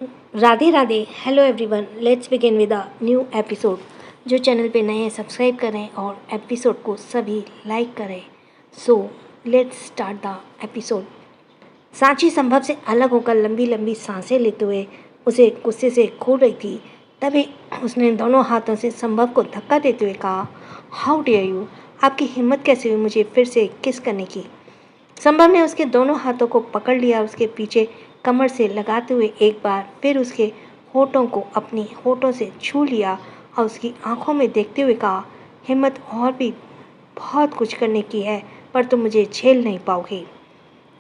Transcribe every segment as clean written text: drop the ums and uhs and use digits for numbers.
Radhe Radhe. Hello everyone, let's begin with a new episode. जो channel पे नए हैं सब्सक्राइब करें और एपिसोड को सभी लाइक करें। So let's start the episode. Sanchi संभव से अलग होकर लंबी लंबी सांसें लेते हुए उसे गुस्से से घूर रही थी। तभी उसने दोनों हाथों से संभव को धक्का देते हुए कहा, हाउ डेयर यू, आपकी हिम्मत कैसे हुई मुझे फिर से किस करने की। संभव ने उसके दोनों हाथों को पकड़ लिया, उसके पीछे कमर से लगाते हुए एक बार फिर उसके होठों को अपनी होठों से छू लिया और उसकी आंखों में देखते हुए कहा, हिम्मत और भी बहुत कुछ करने की है पर तुम मुझे झेल नहीं पाओगे।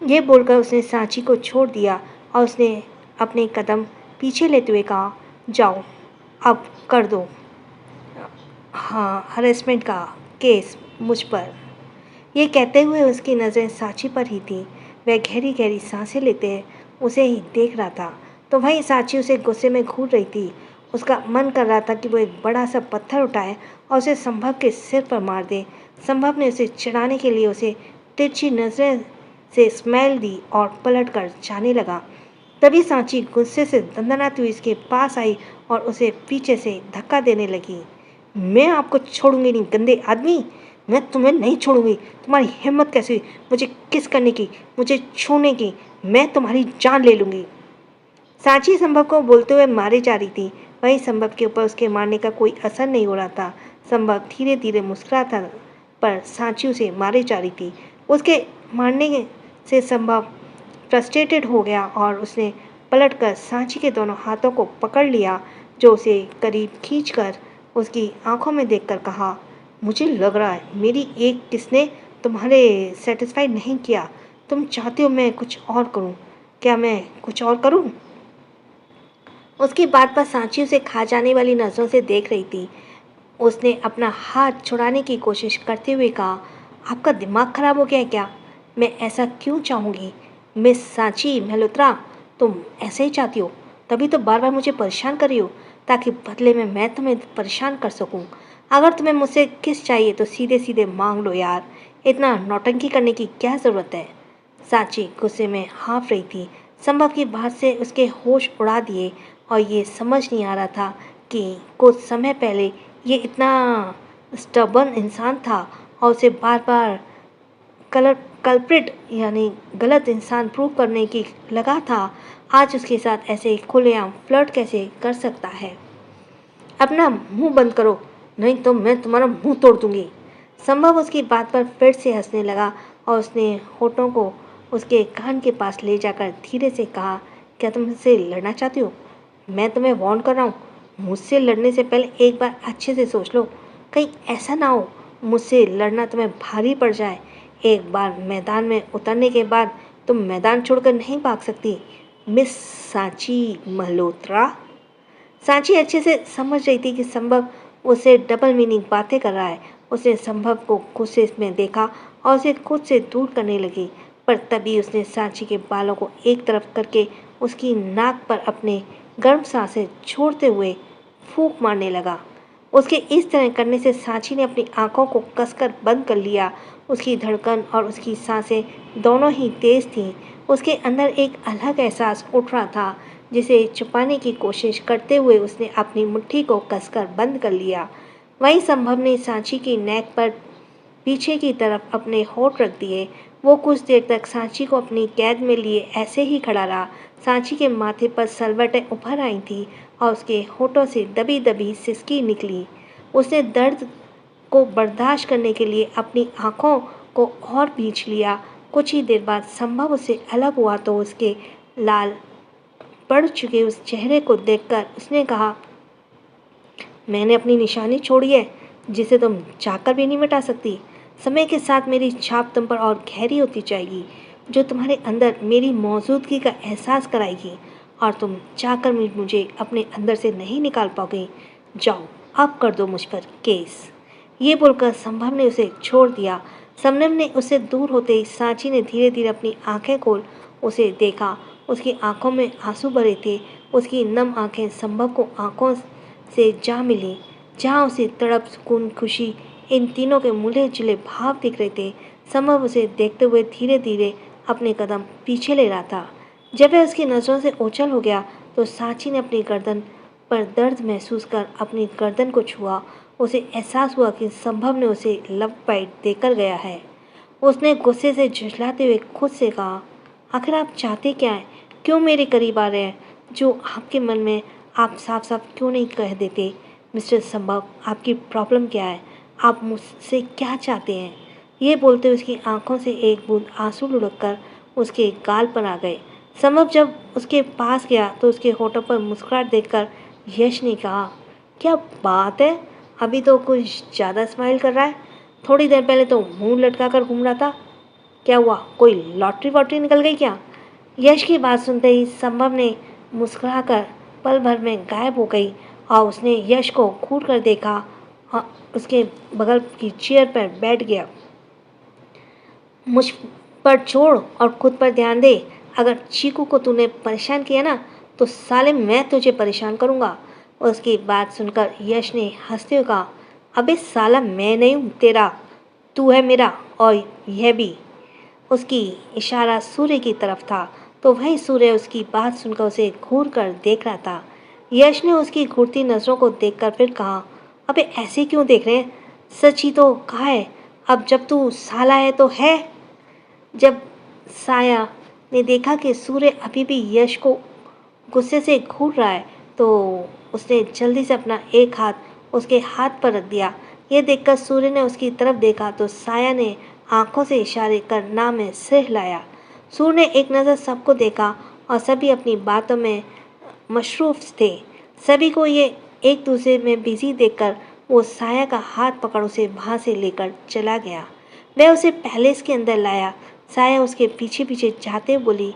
ये बोलकर उसने सांची को छोड़ दिया और उसने अपने कदम पीछे लेते हुए कहा, जाओ अब कर दो हाँ हरेसमेंट का केस मुझ पर। ये कहते हुए उसकी नज़रें सांची पर ही थी। वह गहरी गहरी सांसें लेते उसे ही देख रहा था तो वहीं सांची उसे गुस्से में घूर रही थी। उसका मन कर रहा था कि वो एक बड़ा सा पत्थर उठाए और उसे संभव के सिर पर मार दे। संभव ने उसे चिढ़ाने के लिए उसे तिरछी नज़रें से स्माइल दी और पलट कर जाने लगा। तभी सांची गुस्से से दंदनाती हुई इसके पास आई और उसे पीछे से धक्का देने लगी। मैं आपको छोड़ूंगी नहीं गंदे आदमी, मैं तुम्हें नहीं छोड़ूंगी। तुम्हारी हिम्मत कैसे हुई मुझे किस करने की, मुझे छूने की, मैं तुम्हारी जान ले लूंगी। सांची संभव को बोलते हुए मारे जा रही थी। वहीं संभव के ऊपर उसके मारने का कोई असर नहीं हो रहा था। संभव धीरे धीरे मुस्कुराता पर सांची उसे मारे जा रही थी। उसके मारने से संभव फ्रस्ट्रेटेड हो गया और उसने पलटकर सांची के दोनों हाथों को पकड़ लिया, जो उसे करीब खींचकर उसकी आंखों में देखकर कहा, मुझे लग रहा है मेरी एक किसने तुम्हारे सेटिस्फाई नहीं किया। तुम चाहते हो मैं कुछ और करूं? क्या मैं कुछ और करूं? उसकी बात पर सांची उसे खा जाने वाली नज़रों से देख रही थी। उसने अपना हाथ छुड़ाने की कोशिश करते हुए कहा, आपका दिमाग खराब हो गया है क्या? मैं ऐसा क्यों चाहूँगी? मिस सांची मल्होत्रा, तुम ऐसे ही चाहती हो तभी तो बार बार मुझे परेशान कर रही हो ताकि बदले में मैं तुम्हें परेशान कर सकूं। अगर तुम्हें मुझसे किस चाहिए तो सीधे सीधे मांग लो यार, इतना नौटंकी करने की क्या ज़रूरत है। सांची गुस्से में हाँफ रही थी। संभव की बात से उसके होश उड़ा दिए और ये समझ नहीं आ रहा था कि कुछ समय पहले ये इतना स्टबर्न इंसान था और उसे बार बार कल्प्रिट यानी गलत इंसान प्रूव करने की लगा था। आज उसके साथ ऐसे खुलेआम फ्लर्ट कैसे कर सकता है। अपना मुंह बंद करो नहीं तो मैं तुम्हारा मुंह तोड़ दूंगी। संभव उसकी बात पर फिर से हंसने लगा और उसने होठों को उसके कान के पास ले जाकर धीरे से कहा, क्या तुम मुझसे लड़ना चाहती हो? मैं तुम्हें वार्न कर रहा हूँ, मुझसे लड़ने से पहले एक बार अच्छे से सोच लो। कहीं ऐसा ना हो मुझसे लड़ना तुम्हें भारी पड़ जाए। एक बार मैदान में उतरने के बाद तुम मैदान छोड़कर नहीं भाग सकती। मिस सांची मल्होत्रा। सांची अच्छे से समझ रही थी कि संभव उसे डबल मीनिंग बातें कर रहा है। उसने संभव को गुस्से में देखा और उसे खुद से दूर करने लगी, पर तभी उसने सांची के बालों को एक तरफ करके उसकी नाक पर अपने गर्म सांसें छोड़ते हुए फूंक मारने लगा। उसके इस तरह करने से सांची ने अपनी आंखों को कसकर बंद कर लिया। उसकी धड़कन और उसकी सांसें दोनों ही तेज थीं। उसके अंदर एक अलग एहसास उठ रहा था जिसे छुपाने की कोशिश करते हुए उसने अपनी मुट्ठी को कसकर बंद कर लिया। वहीं संभव ने सांची की नेक पर पीछे की तरफ अपने होठ रख दिए। वो कुछ देर तक सांची को अपनी कैद में लिए ऐसे ही खड़ा रहा। सांची के माथे पर सलवटें उभर आई थी और उसके होठों से दबी दबी सिसकी निकली। उसने दर्द को बर्दाश्त करने के लिए अपनी आंखों को और भींच लिया। कुछ ही देर बाद संभव उससे अलग हुआ तो उसके लाल पड़ चुके उस चेहरे को देखकर उसने कहा, मैंने अपनी निशानी छोड़ी है जिसे तुम चाहकर भी नहीं मिटा सकती। समय के साथ मेरी छाप तुम पर और गहरी होती जाएगी, जो तुम्हारे अंदर मेरी मौजूदगी का एहसास कराएगी और तुम चाहकर मुझे अपने अंदर से नहीं निकाल पाओगे। जाओ अब कर दो मुझ पर केस। ये बोलकर संभव ने उसे छोड़ दिया। संभव ने उससे दूर होते ही सांची ने धीरे धीरे अपनी आंखें खोल उसे देखा। उसकी आंखों में आंसू भरे थे। उसकी नम आंखें संभव को आंखों से जा मिली, जहाँ उसे तड़प, सुकून, खुशी, इन तीनों के मिले जुले भाव दिख रहे थे। संभव उसे देखते हुए धीरे धीरे अपने कदम पीछे ले रहा था। जब वह उसकी नज़रों से ओझल हो गया तो सांची ने अपनी गर्दन पर दर्द महसूस कर अपनी गर्दन को छुआ। उसे एहसास हुआ कि संभव ने उसे लव बाइट देकर गया है। उसने गुस्से से झुंझलाते हुए खुद से कहा, आखिर आप चाहते क्या हैं? क्यों मेरे करीब आ रहे हैं? जो आपके मन में आप साफ साफ क्यों नहीं कह देते? मिस्टर संभव, आपकी प्रॉब्लम क्या है? आप मुझसे क्या चाहते हैं? ये बोलते उसकी आंखों से एक बूंद आंसू लुढ़ककर उसके गाल पर आ गए। संभव जब उसके पास गया तो उसके होठों पर मुस्कुराहट देखकर यश ने कहा, क्या बात है, अभी तो कुछ ज़्यादा स्माइल कर रहा है। थोड़ी देर पहले तो मुंह लटका कर घूम रहा था। क्या हुआ, कोई लॉटरी वॉटरी निकल गई क्या? यश की बात सुनते ही संभव ने मुस्कुराकर पल भर में गायब हो गई और उसने यश को घूर कर देखा और उसके बगल की चेयर पर बैठ गया। मुझ पर छोड़ और खुद पर ध्यान दे। अगर चीकू को तूने परेशान किया ना तो साले मैं तुझे परेशान करूँगा। उसकी बात सुनकर यश ने हंसते हुए कहा, अबे साला मैं नहीं हूँ तेरा, तू है मेरा। और यह भी उसकी इशारा सूर्य की तरफ था। तो वही सूर्य उसकी बात सुनकर उसे घूर कर देख रहा था। यश ने उसकी घूरती नज़रों को देखकर फिर कहा, अबे ऐसे क्यों देख रहे हैं? सच ही तो कहा है, अब जब तू साला है तो है। जब साया ने देखा कि सूर्य अभी भी यश को गुस्से से घूर रहा है तो उसने जल्दी से अपना एक हाथ उसके हाथ पर रख दिया। यह देखकर सूर्य ने उसकी तरफ देखा तो साया ने आंखों से इशारे कर ना में सिर हिलाया। सूर्य ने एक नज़र सबको देखा और सभी अपनी बातों में मशरूफ थे। सभी को ये एक दूसरे में बिजी देखकर वो साया का हाथ पकड़ उसे वहाँ से लेकर चला गया। वह उसे पैलेस के अंदर लाया। साया उसके पीछे पीछे जाते बोली,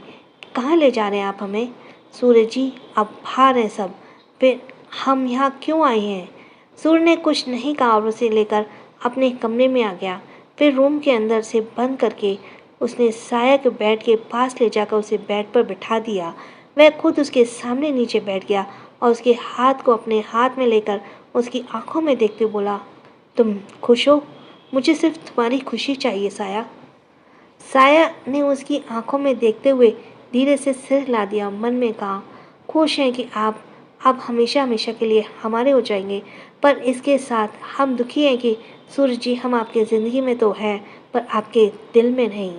कहाँ ले जा रहे हैं आप हमें? सूर्य जी, अब बाहर हैं सब, फिर हम यहाँ क्यों आए हैं? सूर्य ने कुछ नहीं कहा और उसे लेकर अपने कमरे में आ गया। फिर रूम के अंदर से बंद करके उसने साया के बेड के पास ले जाकर उसे बेड पर बिठा दिया। वह खुद उसके सामने नीचे बैठ गया और उसके हाथ को अपने हाथ में लेकर उसकी आंखों में देखते बोला, तुम खुश हो? मुझे सिर्फ तुम्हारी खुशी चाहिए साया। साया ने उसकी आंखों में देखते हुए धीरे से सिर हिला दिया। मन में कहा, खुश हैं कि आप अब हमेशा हमेशा के लिए हमारे हो जाएंगे, पर इसके साथ हम दुखी हैं कि सूर्य जी, हम आपके ज़िंदगी में तो हैं पर आपके दिल में नहीं।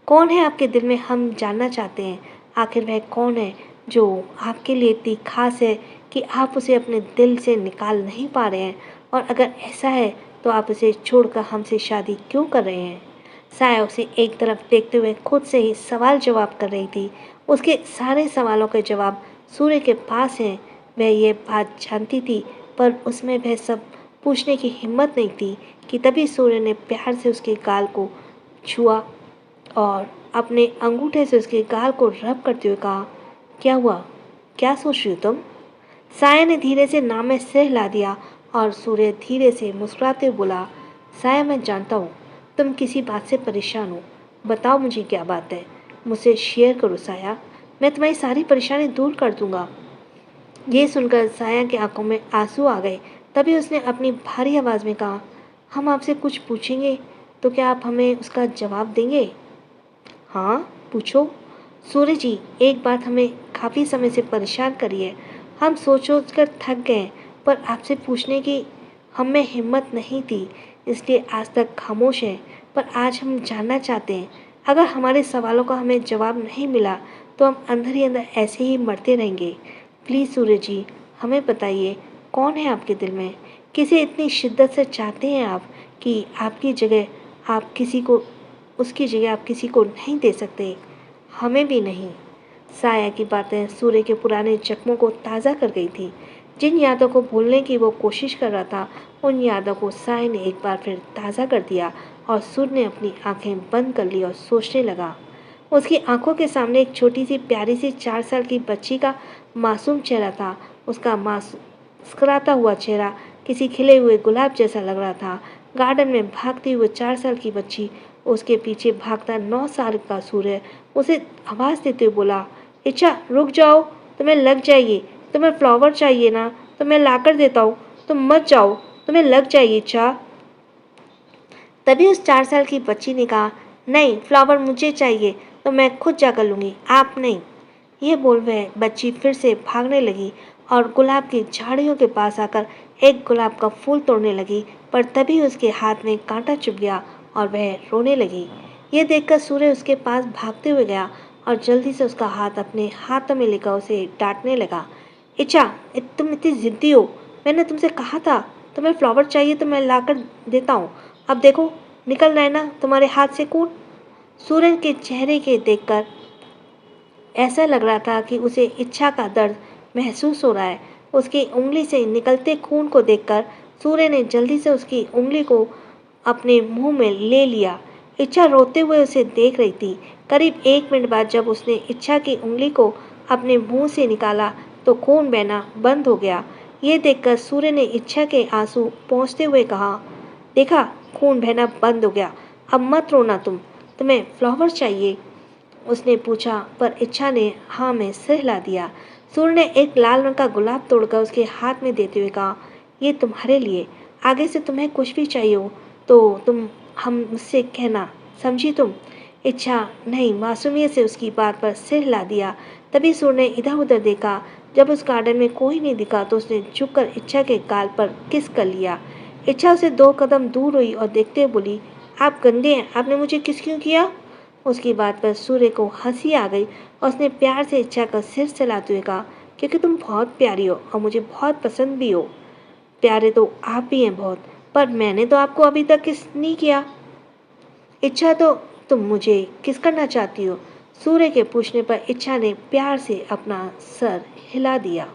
कौन है आपके दिल में, हम जानना चाहते हैं। आखिर वह कौन है जो आपके लिए इतनी खास है कि आप उसे अपने दिल से निकाल नहीं पा रहे हैं? और अगर ऐसा है तो आप उसे छोड़कर हमसे शादी क्यों कर रहे हैं? साया उसे एक तरफ देखते हुए खुद से ही सवाल जवाब कर रही थी। उसके सारे सवालों के जवाब सूर्य के पास हैं। वह ये बात जानती थी पर उसमें वह सब पूछने की हिम्मत नहीं थी कि तभी सूर्य ने प्यार से उसके गाल को छुआ और अपने अंगूठे से उसके गाल को रब करते हुए कहा, क्या हुआ, क्या सोच रही हो तुम? साया ने धीरे से नाम में सिर हिला दिया और सूर्य धीरे से मुस्कुराते हुए बोला, साया मैं जानता हूँ तुम किसी बात से परेशान हो, बताओ मुझे क्या बात है, मुझसे शेयर करो साया, मैं तुम्हारी सारी परेशानी दूर कर दूंगा। ये सुनकर साया की आंखों में आंसू आ गए। तभी उसने अपनी भारी आवाज़ में कहा, हम आपसे कुछ पूछेंगे तो क्या आप हमें उसका जवाब देंगे? हाँ पूछो। सूर्य जी, एक बात हमें काफ़ी समय से परेशान करी है। हम सोच सोच कर थक गए पर आपसे पूछने की हम में हिम्मत नहीं थी, इसलिए आज तक खामोश हैं। पर आज हम जानना चाहते हैं, अगर हमारे सवालों का हमें जवाब नहीं मिला तो हम अंदर ही अंदर ऐसे ही मरते रहेंगे। प्लीज़ सूर्य जी, हमें बताइए कौन है आपके दिल में? किसे इतनी शिद्दत से चाहते हैं आप कि आपकी जगह आप किसी को उसकी जगह आप किसी को नहीं दे सकते, हमें भी नहीं। साया की बातें सूर्य के पुराने जख्मों को ताज़ा कर गई थी। जिन यादों को भूलने की वो कोशिश कर रहा था उन यादों को साया ने एक बार फिर ताज़ा कर दिया और सूर्य ने अपनी आंखें बंद कर ली और सोचने लगा। उसकी आंखों के सामने एक छोटी सी प्यारी सी 4 साल की बच्ची का मासूम चेहरा था। उसका मुस्कुराता हुआ चेहरा किसी खिले हुए गुलाब जैसा लग रहा था। गार्डन में भागती हुई 4 साल की बच्ची, उसके पीछे भागता 9 साल का सूर्य उसे आवाज़ देते हुए बोला, इच्छा रुक जाओ, तुम्हें लग जाएगी, तुम्हें फ्लावर चाहिए ना तो मैं लाकर देता हूँ, तुम मत जाओ, तुम्हें लग जाएगी इच्छा। तभी उस 4 साल की बच्ची ने कहा, नहीं फ्लावर मुझे चाहिए तो मैं खुद जाकर लूँगी, आप नहीं। यह बोल वह बच्ची फिर से भागने लगी और गुलाब की झाड़ियों के पास आकर एक गुलाब का फूल तोड़ने लगी, पर तभी उसके हाथ में कांटा चुभ गया और वह रोने लगी। यह देखकर सूर्य उसके पास भागते हुए गया और जल्दी से उसका हाथ अपने हाथों में लेकर उसे डांटने लगा। इच्छा, तुम इतनी जिद्दी हो। मैंने तुमसे कहा था तुम्हें फ्लावर चाहिए तो मैं लाकर देता हूँ। अब देखो, निकल रहे ना तुम्हारे हाथ से खून। सूरज के चेहरे के देखकर ऐसा लग रहा था कि उसे इच्छा का दर्द महसूस हो रहा है। उसकी उंगली से निकलते खून को देखकर सूर्य ने जल्दी से उसकी उंगली को अपने मुंह में ले लिया। इच्छा रोते हुए उसे देख रही थी। करीब 1 मिनट बाद जब उसने इच्छा की उंगली को अपने मुंह से निकाला तो खून बहना बंद हो गया। ये देखकर सूर्य ने इच्छा के आंसू पोंछते हुए कहा, देखा, खून बहना बंद हो गया। अब मत रोना तुम्हें फ्लावर चाहिए? उसने पूछा, पर इच्छा ने हाँ में सिर हिला दिया। सूर्य ने एक लाल रंग का गुलाब तोड़कर उसके हाथ में देते हुए कहा, ये तुम्हारे लिए। आगे से तुम्हें कुछ भी चाहिए हो तो तुम हम मुझसे कहना, समझी तुम? इच्छा नहीं मासूमियत से उसकी बात पर सिर हिला दिया। तभी सूर्य ने इधर उधर देखा। जब उस गार्डन में कोई नहीं दिखा तो उसने झुककर इच्छा के गाल पर किस कर लिया। इच्छा उसे 2 कदम दूर हुई और देखते हुए बोली, आप गंदे हैं, आपने मुझे किस क्यों किया? उसकी बात पर सूर्य को हंसी आ गई और उसने प्यार से इच्छा का सिर चलाते हुए कहा, क्योंकि तुम बहुत प्यारी हो और मुझे बहुत पसंद भी हो। प्यारे तो आप भी हैं बहुत, पर मैंने तो आपको अभी तक किस नहीं किया। इच्छा, तो तुम मुझे किस करना चाहती हो? सूर्य के पूछने पर इच्छा ने प्यार से अपना सर हिला दिया।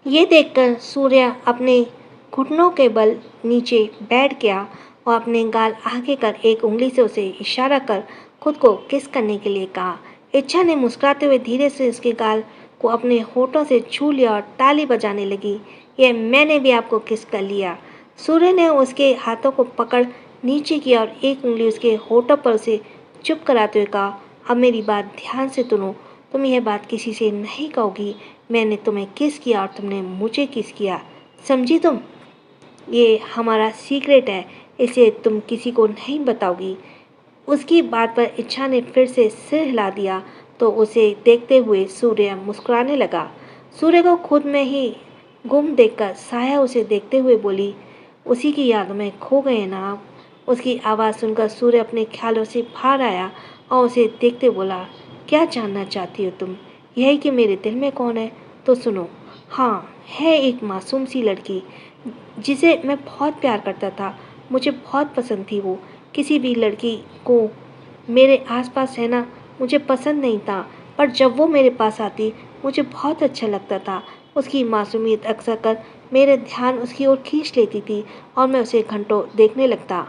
ये देखकर सूर्य अपने घुटनों के बल नीचे बैठ गया और अपने गाल आगे कर एक उंगली से उसे इशारा कर खुद को किस करने के लिए कहा। इच्छा ने मुस्कुराते हुए धीरे से उसके गाल को अपने होठों से छू लिया और ताली बजाने लगी। यह मैंने भी आपको किस कर लिया। सूर्य ने उसके हाथों को पकड़ नीचे किया और एक उंगली उसके होठों पर उसे चुप कराते हुए कहा, अब मेरी बात ध्यान से सुनो। तुम यह बात किसी से नहीं कहोगी। मैंने तुम्हें किस किया और तुमने मुझे किस किया, समझी तुम? ये हमारा सीक्रेट है, इसे तुम किसी को नहीं बताओगी। उसकी बात पर इच्छा ने फिर से सिर हिला दिया तो उसे देखते हुए सूर्य मुस्कुराने लगा। सूर्य को खुद में ही गुम देखकर साया उसे देखते हुए बोली, उसी की यादों में खो गए ना आप? उसकी आवाज़ सुनकर सूर्य अपने ख्यालों से बाहर आया और उसे देखते बोला, क्या जानना चाहती हो तुम? यही कि मेरे दिल में कौन है? तो सुनो। हाँ, है एक मासूम सी लड़की जिसे मैं बहुत प्यार करता था। मुझे बहुत पसंद थी वो। किसी भी लड़की को मेरे आसपास रहना मुझे पसंद नहीं था, पर जब वो मेरे पास आती मुझे बहुत अच्छा लगता था। उसकी मासूमियत अक्सर कर मेरे ध्यान उसकी ओर खींच लेती थी और मैं उसे घंटों देखने लगता।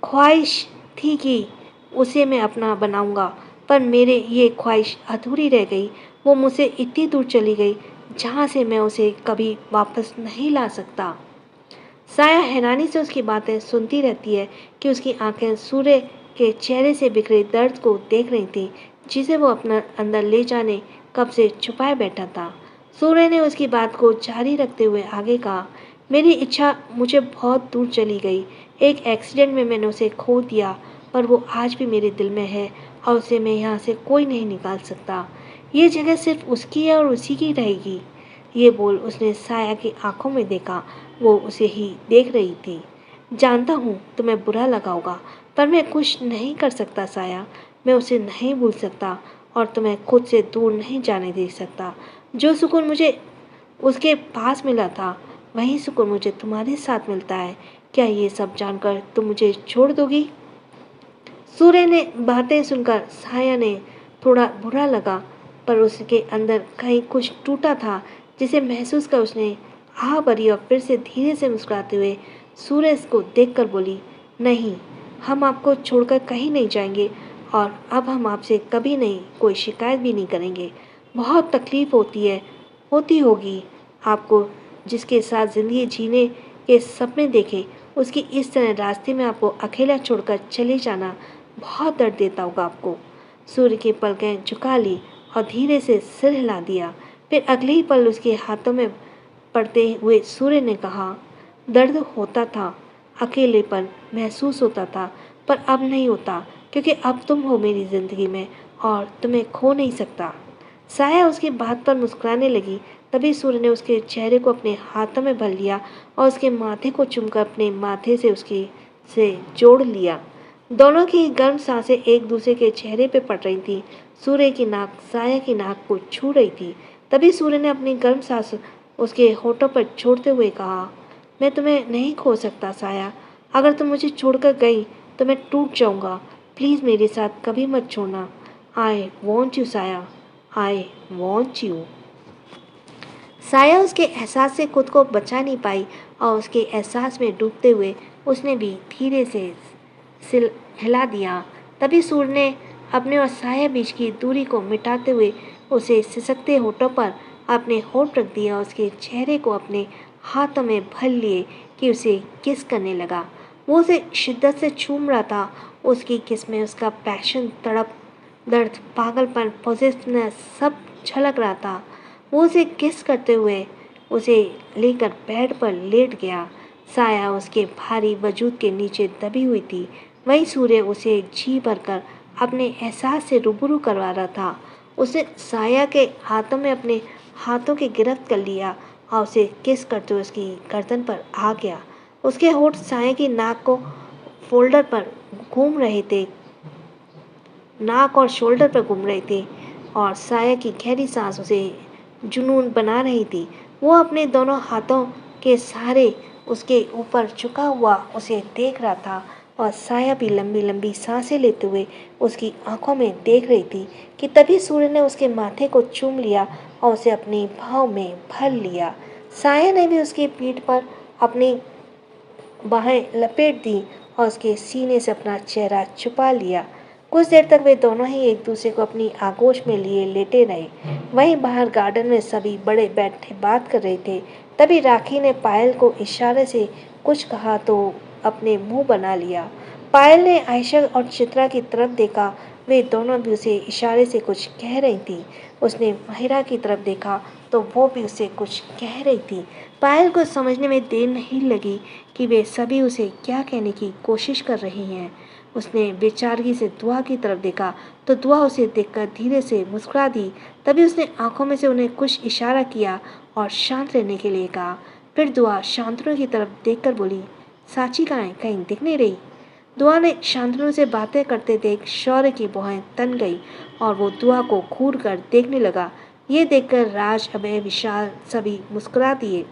ख्वाहिश थी कि उसे मैं अपना बनाऊंगा, पर मेरे ये ख्वाहिश अधूरी रह गई। वो मुझसे इतनी दूर चली गई जहाँ से मैं उसे कभी वापस नहीं ला सकता। साया हैरानी से उसकी बातें सुनती रहती है कि उसकी आंखें सूर्य के चेहरे से बिखरे दर्द को देख रही थी, जिसे वो अपना अंदर ले जाने कब से छुपाए बैठा था। सूर्य ने उसकी बात को जारी रखते हुए आगे कहा, मेरी इच्छा मुझे बहुत दूर चली गई। एक एक्सीडेंट में मैंने उसे खो दिया, पर वो आज भी मेरे दिल में है और उसे मैं यहाँ से कोई नहीं निकाल सकता। ये जगह सिर्फ उसकी है और उसी की रहेगी। ये बोल उसने साया की आंखों में देखा। वो उसे ही देख रही थी। जानता हूँ तुम्हें बुरा लगा होगा, पर मैं कुछ नहीं कर सकता साया। मैं उसे नहीं भूल सकता और तुम्हें खुद से दूर नहीं जाने दे सकता। जो सुकून मुझे उसके पास मिला था, वही सुकून मुझे तुम्हारे साथ मिलता है। क्या ये सब जानकर तुम मुझे छोड़ दोगी? सूर्य ने बातें सुनकर साया ने थोड़ा बुरा लगा, पर उसके अंदर कहीं कुछ टूटा था, जिसे महसूस कर उसने आह भरी और फिर से धीरे से मुस्कुराते हुए सूरज को देखकर बोली, नहीं, हम आपको छोड़कर कहीं नहीं जाएंगे और अब हम आपसे कभी नहीं कोई शिकायत भी नहीं करेंगे। बहुत तकलीफ होती होगी आपको। जिसके साथ ज़िंदगी जीने के सपने देखे, उसकी इस तरह रास्ते में आपको अकेला छोड़कर चले जाना बहुत दर्द देता होगा आपको। सूर्य की पलकें झुका ली और धीरे से सिर हिला दिया। फिर अगले ही पल उसके हाथों में पड़ते हुए सूर्य ने कहा, दर्द होता था, अकेलेपन महसूस होता था, पर अब नहीं होता, क्योंकि अब तुम हो मेरी ज़िंदगी में और तुम्हें खो नहीं सकता। साया उसकी बात पर मुस्कुराने लगी। तभी सूर्य ने उसके चेहरे को अपने हाथों में भर लिया और उसके माथे को चूमकर अपने माथे से उसकी से जोड़ लिया। दोनों की गर्म सांसें एक दूसरे के चेहरे पर पड़ रही थीं। सूर्य की नाक साया की नाक को छू रही थी। तभी सूर्य ने अपनी गर्म सांस उसके होठों पर छोड़ते हुए कहा, मैं तुम्हें नहीं खो सकता साया। अगर तुम मुझे छोड़कर गई तो मैं टूट जाऊंगा। प्लीज़ मेरे साथ कभी मत छोड़ना। आई वॉन्ट यू साया, आई वॉन्ट यू। साया उसके एहसास से खुद को बचा नहीं पाई और उसके एहसास में डूबते हुए उसने भी धीरे से सिल हिला दिया। तभी सूर्य ने अपने और साया बीच की दूरी को मिटाते हुए उसे सिसकते होठों पर अपने होठ रख दिया और उसके चेहरे को अपने हाथों में भर लिए कि उसे किस करने लगा। वो उसे शिद्दत से चूम रहा था। उसकी किस में उसका पैशन, तड़प, दर्द, पागलपन, पॉजिटिवनेस सब झलक रहा था। वो उसे किस करते हुए उसे लेकर बेड पर लेट गया। साया उसके भारी वजूद के नीचे दबी हुई थी। वही सूर्य उसे जी भरकर अपने एहसास से रूबरू करवा रहा था। उसे साया के हाथों में अपने हाथों की गिरफ्त कर लिया और उसे किस करते हुए उसकी गर्दन पर आ गया। उसके होठ साया की नाक को फोल्डर पर घूम रहे थे, नाक और शोल्डर पर घूम रहे थे और साया की गहरी सांस उसे जुनून बना रही थी। वो अपने दोनों हाथों के सहारे उसके ऊपर झुका हुआ उसे देख रहा था और साया भी लंबी लंबी सांसें लेते हुए उसकी आंखों में देख रही थी कि तभी सूर्य ने उसके माथे को चूम लिया और उसे अपनी बाहों में भर लिया। साया ने भी उसकी पीठ पर अपनी बाहें लपेट दी और उसके सीने से अपना चेहरा छुपा लिया। कुछ देर तक वे दोनों ही एक दूसरे को अपनी आगोश में लिए लेटे रहे। वहीं बाहर गार्डन में सभी बड़े बैठे बात कर रहे थे। तभी राखी ने पायल को इशारे से कुछ कहा तो अपने मुंह बना लिया। पायल ने आयशा और चित्रा की तरफ देखा। वे दोनों भी उसे इशारे से कुछ कह रही थी। उसने माहिरा की तरफ देखा तो वो भी उसे कुछ कह रही थी। पायल को समझने में देर नहीं लगी कि वे सभी उसे क्या कहने की कोशिश कर रही हैं। उसने बेचारगी से दुआ की तरफ देखा तो दुआ उसे देखकर धीरे से मुस्कुरा दी। तभी उसने आंखों में से उन्हें कुछ इशारा किया और शांत रहने के लिए कहा। फिर दुआ शांतनु की तरफ देखकर बोली, साची कहाँ है, कहीं दिख नहीं रही। दुआ ने शांतनु से बातें करते देख शौर्य की भौहें तन गई और वो दुआ को घूर कर देखने लगा। ये देखकर राज, अभय, विशाल सभी मुस्कुरा दिए।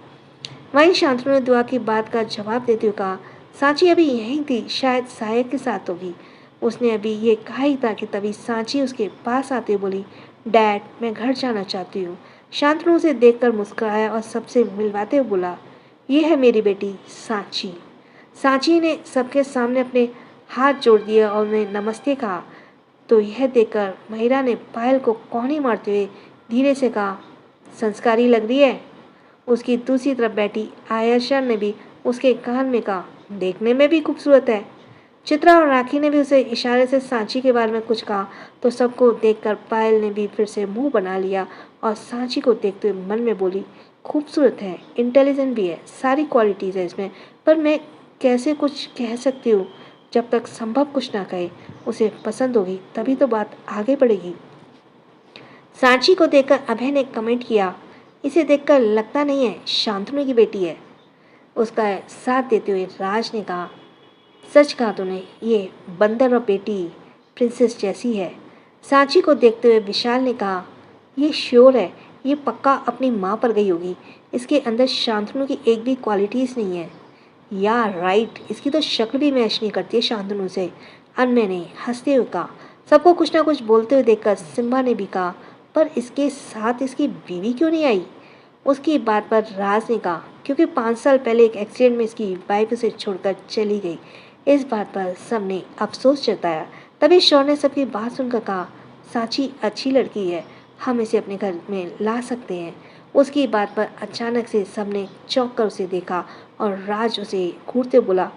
वहीं शांतनु ने दुआ की बात का जवाब देते हुए कहा, सांची अभी यहीं थी, शायद साया के साथ होगी। उसने अभी ये कहा ही था कि तभी सांची उसके पास आते हुए बोली, डैड मैं घर जाना चाहती हूँ। शांतनु उसे देखकर मुस्कुराया और सबसे मिलवाते हुए बोला, ये है मेरी बेटी सांची। सांची ने सबके सामने अपने हाथ जोड़ दिए और उन्हें नमस्ते कहा। तो यह देखकर महिरा ने पायल को कोहनी मारते हुए धीरे से कहा, संस्कारी लग रही है। उसकी दूसरी तरफ बैठी आयशा ने भी उसके कान में कहा, देखने में भी खूबसूरत है। चित्रा और राखी ने भी उसे इशारे से सांची के बारे में कुछ कहा तो सबको देखकर पायल ने भी फिर से मुंह बना लिया और सांची को देखते हुए मन में बोली, खूबसूरत है, इंटेलिजेंट भी है, सारी क्वालिटीज़ है इसमें, पर मैं कैसे कुछ कह सकती हूँ। जब तक संभव कुछ ना कहे, उसे पसंद होगी तभी तो बात आगे बढ़ेगी। सांची को देखकर अभय ने कमेंट किया, इसे देखकर लगता नहीं है शांतनु की बेटी है। उसका साथ देते हुए राज ने कहा, सच कहा तूने, ये बंदर और बेटी प्रिंसेस जैसी है। सांची को देखते हुए विशाल ने कहा, ये श्योर है, ये पक्का अपनी माँ पर गई होगी। इसके अंदर शांतनु की एक भी क्वालिटीज़ नहीं है। या राइट, इसकी तो शक्ल भी मैच नहीं करती है शांतनु से। अन्य ने हंसते हुए कहा। सबको कुछ ना कुछ बोलते हुए देखकर सिम्बा ने भी कहा, पर इसके साथ इसकी बीवी क्यों नहीं आई। उसकी बात पर राज ने कहा, क्योंकि 5 साल पहले एक एक्सीडेंट में इसकी वाइफ उसे छोड़कर चली गई। इस बात पर सबने अफसोस जताया। तभी शौर्य ने सबकी बात सुनकर कहा, सांची अच्छी लड़की है, हम इसे अपने घर में ला सकते हैं। उसकी बात पर अचानक से सबने चौंक कर उसे देखा और राज उसे घूरते बोला,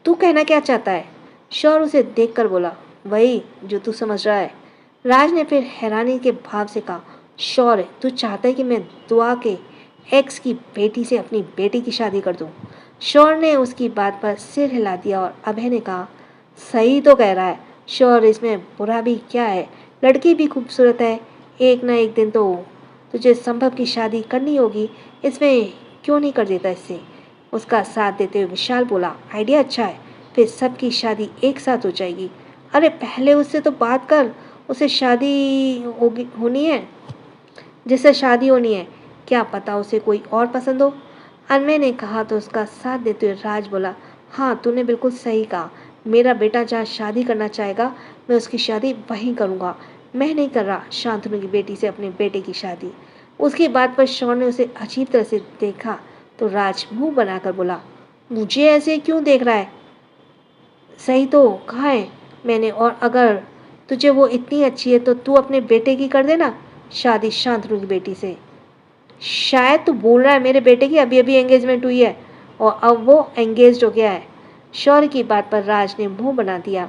तू कहना क्या चाहता है। शौर्य उसे देखकर बोला, वही जो तू समझ रहा है। राज ने फिर हैरानी के भाव से कहा, शौर्य तू चाहता है कि मैं दुआ के एक्स की बेटी से अपनी बेटी की शादी कर दूं। शौर्य ने उसकी बात पर सिर हिला दिया और अभय ने कहा, सही तो कह रहा है शौर्य, इसमें बुरा भी क्या है। लड़की भी खूबसूरत है, एक ना एक दिन तो तुझे संभव की शादी करनी होगी, इसमें क्यों नहीं कर देता इससे। उसका साथ देते हुए विशाल बोला, आइडिया अच्छा है, फिर सबकी शादी एक साथ हो जाएगी। अरे पहले उससे तो बात कर, उसे शादी होनी है, जिससे शादी होनी है, क्या पता उसे कोई और पसंद हो। अनमय ने कहा तो उसका साथ देते हुए राज बोला, हाँ तूने बिल्कुल सही कहा, मेरा बेटा जहाँ शादी करना चाहेगा मैं उसकी शादी वहीं करूँगा। मैं नहीं कर रहा शांतनु की बेटी से अपने बेटे की शादी। उसकी बात पर शौर्य ने उसे अजीब तरह से देखा तो राज मुंह बनाकर बोला, मुझे ऐसे क्यों देख रहा है, सही तो कहा है मैंने, और अगर तुझे वो इतनी अच्छी है तो तू अपने बेटे की कर देना शादी शांतनु की बेटी से। शायद तू बोल रहा है मेरे बेटे की अभी अभी एंगेजमेंट हुई है और अब वो एंगेज हो गया है। शौर्य की बात पर राज ने मुंह बना दिया।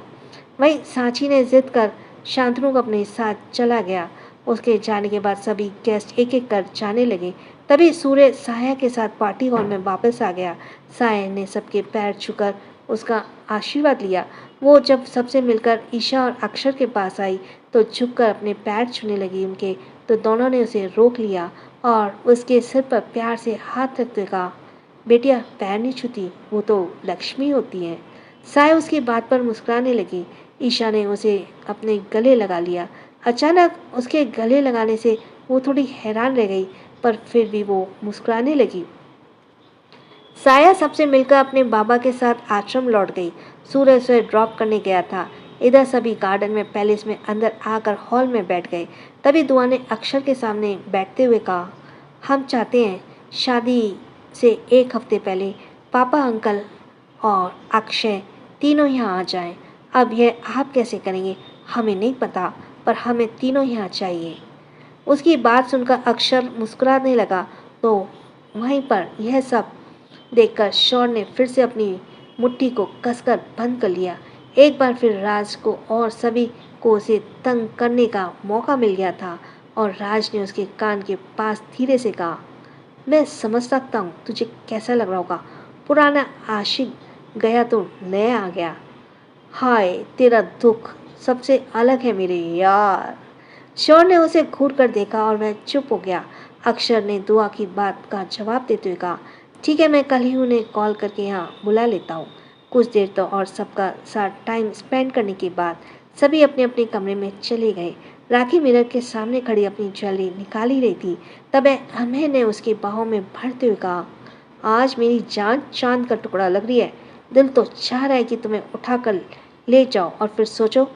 वहीं सांची ने जिद कर शांतनु को अपने साथ चला गया। उसके जाने के बाद सभी गेस्ट एक एक कर जाने लगे। तभी सूर्य साया के साथ पार्टी हॉल में वापस आ गया। साया ने सबके पैर छूकर उसका आशीर्वाद लिया। वो जब सबसे मिलकर ईशा और अक्षर के पास आई तो झुककर अपने पैर छूने लगी उनके, तो दोनों ने उसे रोक लिया और उसके सिर पर प्यार से हाथ रखते कहा, बेटिया पैर नहीं छूती, वो तो लक्ष्मी होती हैं। साया उसकी बात पर मुस्कुराने लगी। ईशा ने उसे अपने गले लगा लिया। अचानक उसके गले लगाने से वो थोड़ी हैरान रह गई, पर फिर भी वो मुस्कुराने लगी। साया सबसे मिलकर अपने बाबा के साथ आश्रम लौट गई। सूर्य उसे ड्रॉप करने गया था। इधर सभी गार्डन में पैलेस में अंदर आकर हॉल में बैठ गए। तभी दुआ ने अक्षर के सामने बैठते हुए कहा, हम चाहते हैं शादी से एक हफ्ते पहले पापा, अंकल और अक्षय तीनों यहाँ आ जाएं। अब यह आप कैसे करेंगे हमें नहीं पता, पर हमें तीनों यहाँ चाहिए। उसकी बात सुनकर अक्षर मुस्कुराने लगा तो वहीं पर यह सब देखकर शौर्य ने फिर से अपनी मुट्ठी को कसकर बंद कर लिया। एक बार फिर राज को और सभी को उसे तंग करने का मौका मिल गया था और राज ने उसके कान के पास धीरे से कहा, मैं समझ सकता हूँ तुझे कैसा लग रहा होगा, पुराना आशिक गया तो नया आ गया। हाय तेरा दुख सबसे अलग है मेरे यार। शौर्य ने उसे घूर कर देखा और वह चुप हो गया। अक्षर ने दुआ की बात का जवाब देते हुए कहा, ठीक है मैं कल ही उन्हें कॉल करके यहाँ बुला लेता हूँ। कुछ देर तो और सबका साथ टाइम स्पेंड करने के बाद सभी अपने अपने कमरे में चले गए। राखी मिरर के सामने खड़ी अपनी ज्वेलरी निकाल ही रही थी, तब अमय ने उसकी बाहों में भरते हुए कहा, आज मेरी जान चांद का टुकड़ा लग रही है। दिल तो चाह रहा है कि तुम्हें उठाकर ले जाओ और फिर सोचो,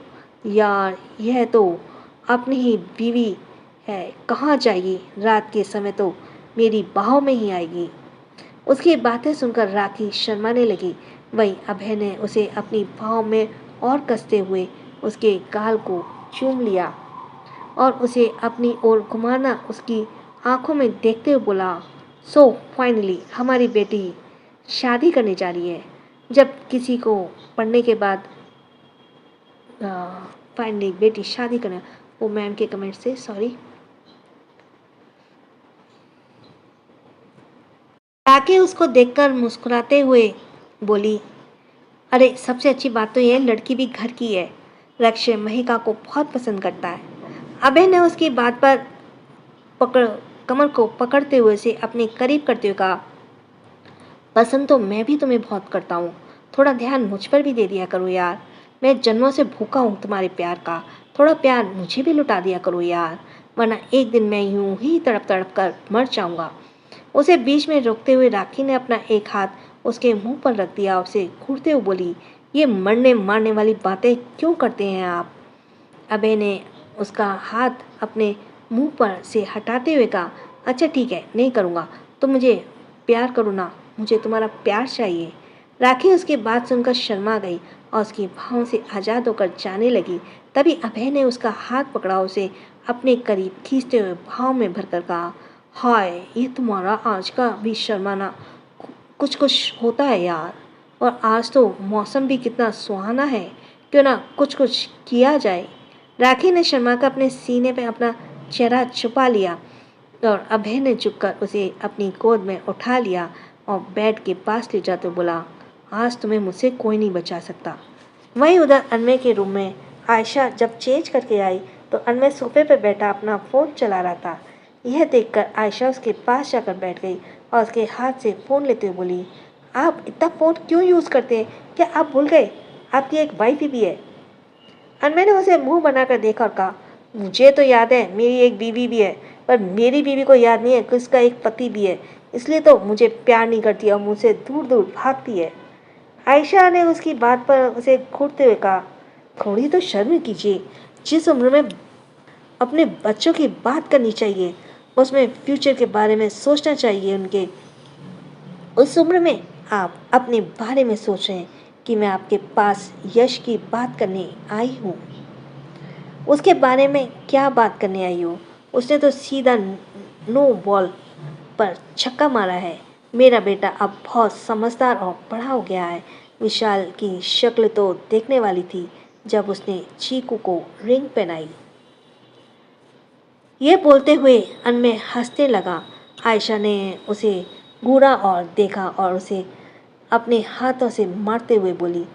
यार यह तो अपनी ही बीवी है, कहाँ जाएगी, रात के समय तो मेरी बाहों में ही आएगी। उसकी बातें सुनकर राखी शर्माने लगी। वहीं अभय ने उसे अपनी बाहों में और कसते हुए उसके गाल को चूम लिया और उसे अपनी ओर घुमाना उसकी आंखों में देखते हुए बोला, सो फाइनली हमारी बेटी शादी करने जा रही है। जब किसी को पढ़ने के बाद फाइनली बेटी शादी करना, वो मैम के कमेंट से सॉरी। राखी उसको देखकर मुस्कुराते हुए बोली, अरे सबसे अच्छी बात तो यह लड़की भी घर की है, लक्ष्य महिका को बहुत पसंद करता है। अभय ने उसकी बात पर कमर को पकड़ते हुए उसे अपने करीब करते हुए कहा, पसंद तो मैं भी तुम्हें बहुत करता हूँ, थोड़ा ध्यान मुझ पर भी दे दिया करो यार। मैं जन्मों से भूखा हूँ तुम्हारे प्यार का, थोड़ा प्यार मुझे भी लुटा दिया करो यार, वरना एक दिन मैं यूं ही तड़प तड़प कर मर जाऊंगा। उसे बीच में रोकते हुए राखी ने अपना एक हाथ उसके मुंह पर रख दिया और उसे घूरते हुए बोली, ये मरने मारने वाली बातें क्यों करते हैं आप। अभय ने उसका हाथ अपने मुंह पर से हटाते हुए कहा, अच्छा ठीक है नहीं करूँगा, तुम मुझे प्यार करो ना, मुझे तुम्हारा प्यार चाहिए। राखी उसकी बात सुनकर शर्मा गई और उसकी बाहों से आज़ाद होकर जाने लगी। तभी अभय ने उसका हाथ पकड़ा, उसे अपने करीब खींचते हुए बाहों में भरकर कहा, हाय ये तुम्हारा आज का भी शर्माना कुछ कुछ होता है यार, और आज तो मौसम भी कितना सुहाना है, क्यों ना कुछ कुछ किया जाए। राखी ने शर्मा का अपने सीने पे अपना चेहरा छुपा लिया और अभय ने झुककर उसे अपनी गोद में उठा लिया और बेड के पास ले जाते बोला, आज तुम्हें मुझसे कोई नहीं बचा सकता। वहीं उधर अनमय के रूम में आयशा जब चेंज करके आई तो अनमय सोफे पर बैठा अपना फ़ोन चला रहा था। यह देखकर आयशा उसके पास जाकर बैठ गई और उसके हाथ से फ़ोन लेते हुए बोली, आप इतना फ़ोन क्यों यूज़ करते हैं? क्या आप भूल गए आपकी एक वाइफ भी है? अनमय ने उसे मुंह बनाकर देखा और कहा, मुझे तो याद है मेरी एक बीवी भी है, पर मेरी बीवी को याद नहीं है कि उसका एक पति भी है, इसलिए तो मुझे प्यार नहीं करती और मुझसे दूर दूर भागती है। आयशा ने उसकी बात पर उसे घूरते हुए कहा, थोड़ी तो शर्म कीजिए। जिस उम्र में अपने बच्चों की बात करनी चाहिए, उसमें फ्यूचर के बारे में सोचना चाहिए उनके, उस उम्र में आप अपने बारे में सोच रहे हैं कि मैं आपके पास यश की बात करने आई हूँ। उसके बारे में क्या बात करने आई हो? उसने तो सीधा नो बॉल पर छक्का मारा है। मेरा बेटा अब बहुत समझदार और बड़ा हो गया है। विशाल की शक्ल तो देखने वाली थी जब उसने चीकू को रिंग पहनाई। ये बोलते हुए अनमय हंसने लगा। आयशा ने उसे घूरा और देखा और उसे अपने हाथों से मारते हुए बोली,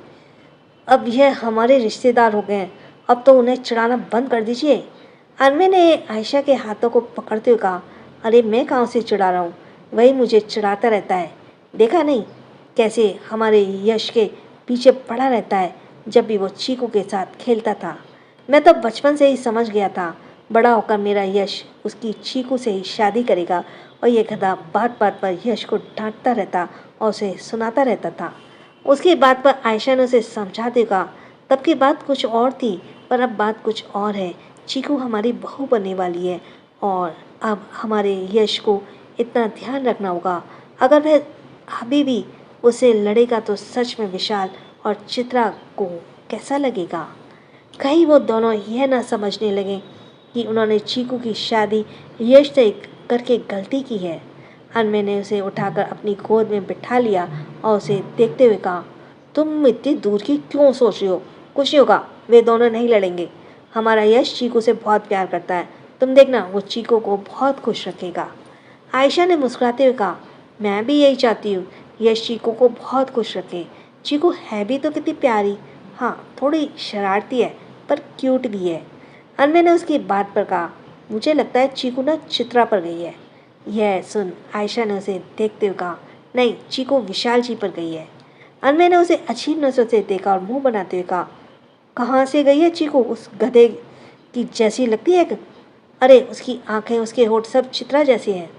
अब यह हमारे रिश्तेदार हो गए हैं, अब तो उन्हें चिढ़ाना बंद कर दीजिए। अनमय ने आयशा के हाथों को पकड़ते हुए कहा, अरे मैं कहाँ से चिढ़ा रहा हूँ, वही मुझे चिढ़ाता रहता है। देखा नहीं कैसे हमारे यश के पीछे पड़ा रहता है जब भी वो चीकू के साथ खेलता था। मैं तो बचपन से ही समझ गया था बड़ा होकर मेरा यश उसकी चीकू से ही शादी करेगा। और ये गधा बात बात पर यश को डांटता रहता और उसे सुनाता रहता था। उसकी बात पर आयशा ने उसे समझा देगा। तब की बात कुछ और थी, पर अब बात कुछ और है। चीकू हमारी बहू बनने वाली है और अब हमारे यश को इतना ध्यान रखना होगा। अगर वह अभी भी उसे लड़ेगा तो सच में विशाल और चित्रा को कैसा लगेगा? कहीं वो दोनों यह ना समझने लगे कि उन्होंने चीकू की शादी यश से करके गलती की है। अनमय ने उसे उठाकर अपनी गोद में बिठा लिया और उसे देखते हुए कहा, तुम इतनी दूर की क्यों सोच रही हो? कुछ नहीं होगा, वे दोनों नहीं लड़ेंगे। हमारा यश चीकू से बहुत प्यार करता है, तुम देखना वो चीकू को बहुत खुश रखेगा। आयशा ने मुस्कुराते हुए कहा, मैं भी यही चाहती हूँ, यश चीकू को बहुत खुश रखे। चीकू है भी तो कितनी प्यारी, हाँ थोड़ी शरारती है पर क्यूट भी है। अनमय ने उसकी बात पर कहा, मुझे लगता है चीकू ना चित्रा पर गई है। यह सुन आयशा ने उसे देखते हुए कहा, नहीं चीकू विशाल जी पर गई है। अनमय ने उसे अजीब नजरों से देखा और मुंह बनाते हुए कहा, कहाँ से गई है चीकू? उस गधे की जैसी लगती है। अरे उसकी आंखें उसके होठ सब चित्रा जैसी हैं।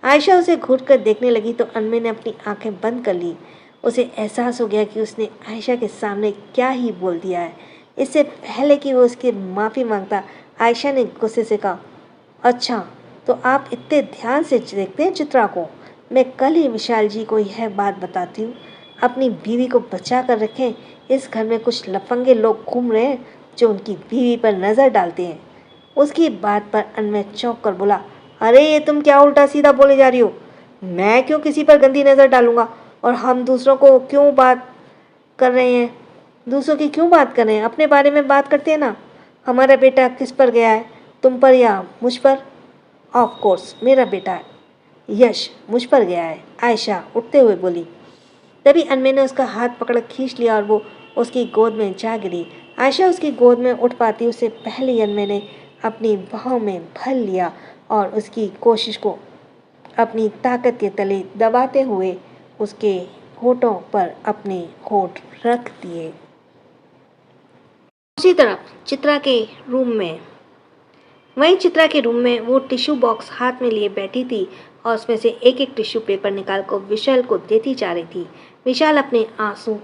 आयशा उसे घूर कर देखने लगी तो अनमय ने अपनी आंखें बंद कर ली। उसे एहसास हो गया कि उसने आयशा के सामने क्या ही बोल दिया है। इससे पहले कि वो उसकी माफ़ी मांगता, आयशा ने गुस्से से कहा, अच्छा तो आप इतने ध्यान से देखते हैं चित्रा को? मैं कल ही विशाल जी को यह बात बताती हूँ। अपनी बीवी को बचा कर रखें। इस घर में कुछ लफंगे लोग घूम रहे हैं जो उनकी बीवी पर नज़र डालते हैं। उसकी बात पर अनमय चौंक कर बोला, अरे ये तुम क्या उल्टा सीधा बोले जा रही हो? मैं क्यों किसी पर गंदी नज़र डालूंगा? और हम दूसरों को क्यों बात कर रहे हैं? दूसरों की क्यों बात कर रहे हैं? अपने बारे में बात करते हैं ना। हमारा बेटा किस पर गया है, तुम पर या मुझ पर? ऑफ कोर्स मेरा बेटा यश मुझ पर गया है, आयशा उठते हुए बोली। तभी अनमय ने उसका हाथ पकड़ खींच लिया और वो उसकी गोद में जा गिरी। आयशा उसकी गोद में उठ पाती उससे पहले ही अनमय ने अपनी बाहों में भर लिया और उसकी कोशिश को अपनी ताकत के तले दबाते हुए उसके होठों पर अपने होठ रख दिए। दूसरी तरफ चित्रा के रूम में वो टिश्यू बॉक्स हाथ में लिए बैठी थी और उसमें से एक एक टिश्यू पेपर निकाल कर विशाल को देती जा रही थी। विशाल अपने आंसू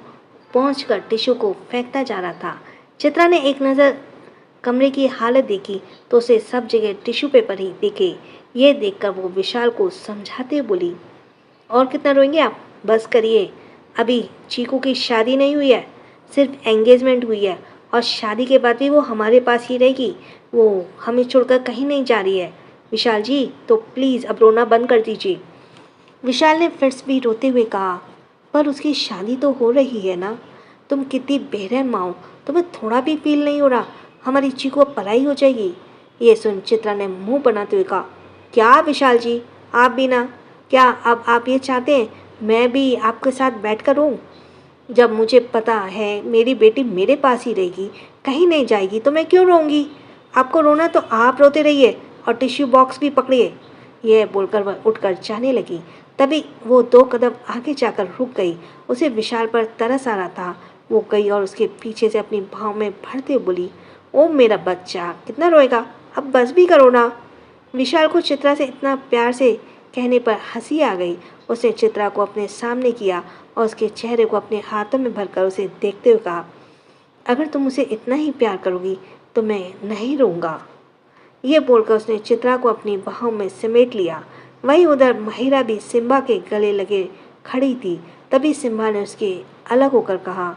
पहुंचकर टिश्यू को फेंकता जा रहा था। चित्रा ने एक नज़र कमरे की हालत देखी तो उसे सब जगह टिश्यू पेपर ही दिखे। ये देखकर वो विशाल को समझाते बोली, और कितना रोएंगे आप? बस करिए, अभी चीकू की शादी नहीं हुई है, सिर्फ एंगेजमेंट हुई है और शादी के बाद भी वो हमारे पास ही रहेगी। वो हमें छोड़कर कहीं नहीं जा रही है। विशाल जी तो प्लीज़ अब रोना बंद कर दीजिए। विशाल ने फिर भी रोते हुए कहा, पर उसकी शादी तो हो रही है ना। तुम कितनी बेरहम माँ हो, तुम्हें थोड़ा भी फील नहीं हो रहा हमारी चीकू अब पराई हो जाएगी? ये सुन चित्रा ने मुंह बनाते हुए कहा, क्या विशाल जी आप भी ना? क्या अब आप ये चाहते हैं मैं भी आपके साथ बैठ कर रोऊं? जब मुझे पता है मेरी बेटी मेरे पास ही रहेगी, कहीं नहीं जाएगी, तो मैं क्यों रोऊंगी? आपको रोना तो आप रोते रहिए और टिश्यू बॉक्स भी पकड़िए। यह बोलकर वह उठकर जाने लगी। तभी वो 2 कदम आगे जाकर रुक गई। उसे विशाल पर तरस आ रहा था। वो गई और उसके पीछे से अपनी बाहों में भरते हुए बोली, ओ मेरा बच्चा, कितना रोएगा, अब बस भी करो ना। विशाल को चित्रा से इतना प्यार से कहने पर हंसी आ गई। उसने चित्रा को अपने सामने किया और उसके चेहरे को अपने हाथों में भरकर उसे देखते हुए कहा, अगर तुम उसे इतना ही प्यार करोगी तो मैं नहीं रोऊंगा। ये बोलकर उसने चित्रा को अपनी बाहों में समेट लिया। वहीं उधर महिरा भी सिम्बा के गले लगे खड़ी थी। तभी सिम्बा ने उसके अलग होकर कहा,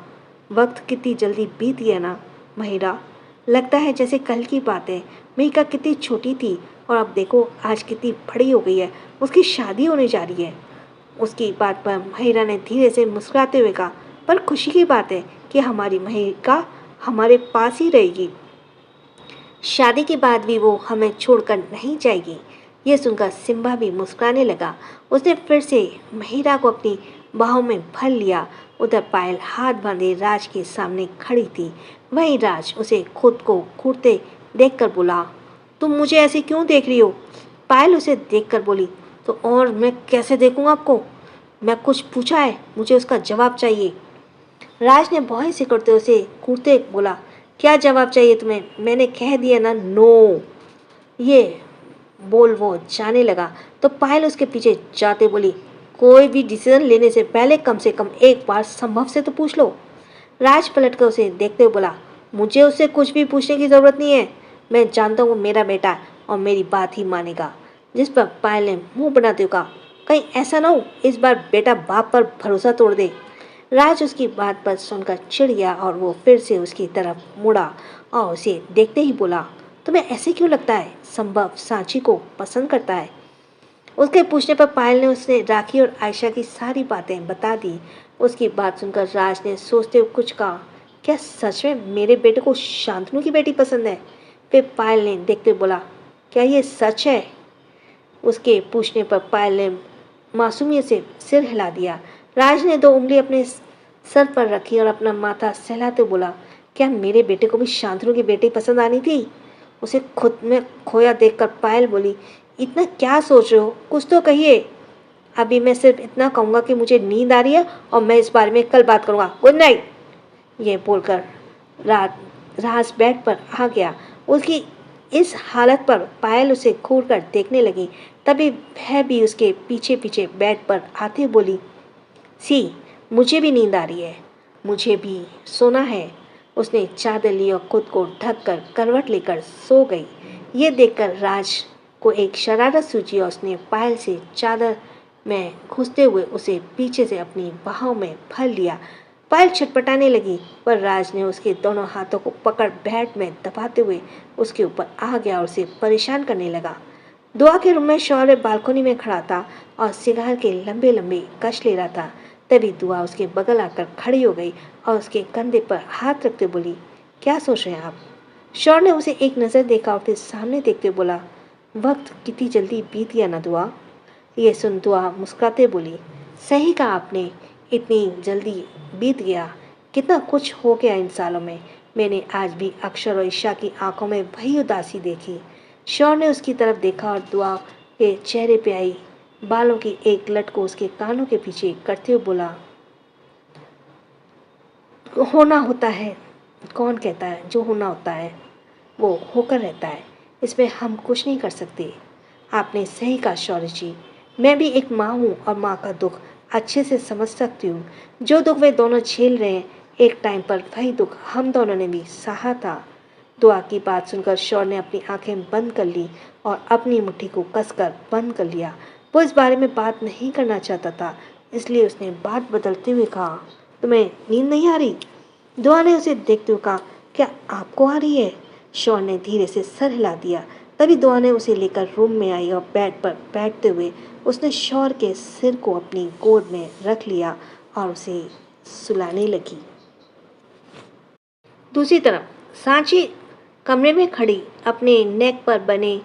वक्त कितनी जल्दी बीत गया ना महिरा, लगता है जैसे कल की बात है। मिका कितनी छोटी थी और अब देखो आज कितनी बड़ी हो गई है, उसकी शादी होने जा रही है। उसकी बात पर महिरा ने धीरे से मुस्कुराते हुए कहा, पर खुशी की बात है कि हमारी महिका हमारे पास ही रहेगी, शादी के बाद भी वो हमें छोड़कर नहीं जाएगी। ये सुनकर सिम्बा भी मुस्कुराने लगा। उसने फिर से महिरा को अपनी बाहों में भर लिया। उधर पायल हाथ बांधे राज के सामने खड़ी थी। वहीं राज उसे खुद को घूरते देखकर बोला, तुम मुझे ऐसे क्यों देख रही हो? पायल उसे देखकर बोली, तो और मैं कैसे देखूं आपको? मैं कुछ पूछा है, मुझे उसका जवाब चाहिए। राज ने भौहें सिकुड़ते उसे घूरते बोला, क्या जवाब चाहिए तुम्हें? मैंने कह दिया ना, नो। ये बोल वो जाने लगा तो पायल उसके पीछे जाते बोली, कोई भी डिसीजन लेने से कम एक बार संभव से तो पूछ लो। राज पलटकर उसे देखते हुए बोला, मुझे उससे कुछ भी पूछने की जरूरत नहीं है। मैं जानता हूँ वो मेरा बेटा है और मेरी बात ही मानेगा। जिस पर पायल ने मुंह बनाते हुए कहा, कहीं ऐसा ना हो इस बार बेटा बाप पर भरोसा तोड़ दे। राज उसकी बात पर सुनकर चिढ़ गया और वो फिर से उसकी तरफ मुड़ा और उसे देखते ही बोला, तुम्हें ऐसे क्यों लगता है संभव सांची को पसंद करता है? उसके पूछने पर पायल ने उसने राखी और आयशा की सारी बातें बता दी। उसकी बात सुनकर राज ने सोचते हुए कुछ कहा, क्या सच में मेरे बेटे को शांतनु की बेटी पसंद है? फिर पायल ने देखते बोला, क्या ये सच है? उसके पूछने पर पायल ने मासूमियत से सिर हिला दिया। राज ने 2 उंगली अपने सर पर रखी और अपना माथा सहलाते बोला, क्या मेरे बेटे को भी शांतनु की बेटी पसंद आनी थी? उसे खुद में खोया देखकर पायल बोली, इतना क्या सोच रहे हो, कुछ तो कहिए। अभी मैं सिर्फ इतना कहूँगा कि मुझे नींद आ रही है और मैं इस बारे में कल बात करूँगा, गुड नाइट। ये बोलकर राज बेड पर आ गया। उसकी इस हालत पर पायल उसे घूर कर देखने लगी। तभी वह भी उसके पीछे पीछे बेड पर आते बोली, सी मुझे भी नींद आ रही है, मुझे भी सोना है। उसने चादर ली और खुद को ढक कर करवट लेकर सो गई। ये देखकर राज को एक शरारत सूझी और उसने पायल से चादर में घुसते हुए उसे पीछे से अपनी बाहों में भर लिया। पायल छटपटाने लगी पर राज ने उसके दोनों हाथों को पकड़ बेड में दबाते हुए उसके ऊपर आ गया और उसे परेशान करने लगा। दुआ के रूम में शौर्य बालकनी में खड़ा था और सिगार के लंबे लंबे कश ले रहा था। तभी दुआ उसके बगल आकर खड़ी हो गई और उसके कंधे पर हाथ रखते बोली, क्या सोच रहे हैं आप? शौर्य ने उसे एक नज़र देखा और फिर सामने देखते बोला, वक्त कितनी जल्दी बीत गया ना दुआ। ये सुन दुआ मुस्कुराते बोली, सही कहा आपने, इतनी जल्दी बीत गया, कितना कुछ हो गया इन सालों में। मैंने आज भी अक्षर और ईशा की आंखों में वही उदासी देखी। शौर्य ने उसकी तरफ देखा और दुआ के चेहरे पे आई बालों की एक लट को उसके कानों के पीछे करते हुए बोला, होना होता है, कौन कहता है जो होना होता है वो होकर रहता है, इसमें हम कुछ नहीं कर सकते। आपने सही कहा शौर्य जी, मैं भी एक माँ हूँ और माँ का दुख अच्छे से समझ सकती हूँ। जो दुख वे दोनों झेल रहे हैं एक टाइम पर वही दुख हम दोनों ने भी सहा था। दुआ की बात सुनकर शौर्य ने अपनी आंखें बंद कर ली और अपनी मुट्ठी को कसकर बंद कर लिया। वो इस बारे में बात नहीं करना चाहता था, इसलिए उसने बात बदलते हुए कहा, तुम्हें नींद नहीं आ रही? दुआ ने उसे देखते हुए कहा, क्या आपको आ रही है? शौर्य ने धीरे से सर हिला दिया। तभी दुआ ने उसे लेकर रूम में आई और बेड पर बैठते हुए उसने शौर्य के सिर को अपनी गोद में रख लिया और उसे सुलाने लगी। दूसरी तरफ सांची कमरे में खड़ी अपने नेक पर बने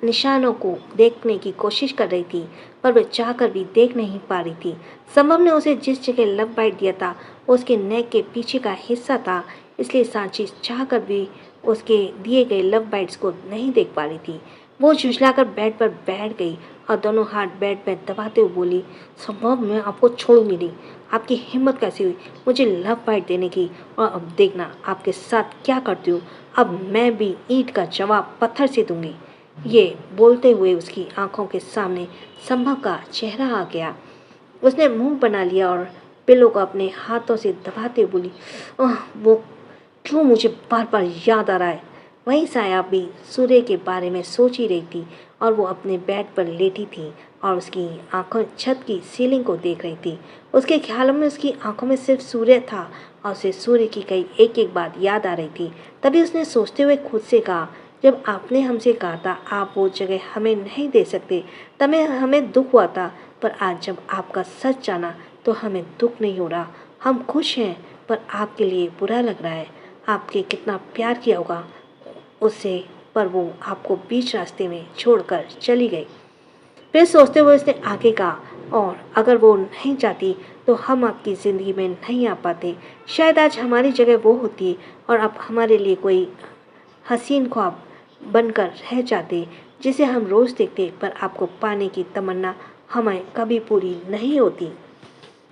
निशानों को देखने की कोशिश कर रही थी, पर वह चाहकर भी देख नहीं पा रही थी। संभव ने उसे जिस जगह लव बाइट दिया था उसके नेक के पीछे का हिस्सा था, इसलिए सांची चाहकर भी उसके दिए गए लव बाइट्स को नहीं देख पा रही थी। वो झुझलाकर बेड पर बैठ गई और दोनों हाथ बेड पर दबाते हुए बोली, संभव मैं आपको छोड़ूंगी नहीं। आपकी हिम्मत कैसी हुई मुझे लव बाइट देने की, और अब देखना आपके साथ क्या करती हूँ। अब मैं भी ईंट का जवाब पत्थर से दूंगी। ये बोलते हुए उसकी आंखों के सामने संभव का चेहरा आ गया। उसने मुंह बना लिया और पिलो को अपने हाथों से दबाते हुए बोली, वो क्यों मुझे बार बार याद आ रहा है। वहीं साया भी सूर्य के बारे में सोच ही रही थी और वो अपने बेड पर लेटी थी और उसकी आंखों छत की सीलिंग को देख रही थी। उसके ख्यालों में उसकी आंखों में सिर्फ सूर्य था और उसे सूर्य की कई एक एक बात याद आ रही थी। तभी उसने सोचते हुए खुद से कहा, जब आपने हमसे कहा था आप वो जगह हमें नहीं दे सकते तब हमें दुख हुआ था, पर आज जब आपका सच जाना तो हमें दुख नहीं हो रहा। हम खुश हैं, पर आपके लिए बुरा लग रहा है। आपके कितना प्यार किया होगा उससे, पर वो आपको बीच रास्ते में छोड़कर चली गई। फिर सोचते हुए उसने आगे कहा, और अगर वो नहीं चाहती तो हम आपकी ज़िंदगी में नहीं आ पाते। शायद आज हमारी जगह वो होती और अब हमारे लिए कोई हसीन ख्वाब बनकर रह जाते जिसे हम रोज़ देखते, पर आपको पाने की तमन्ना हमें कभी पूरी नहीं होती।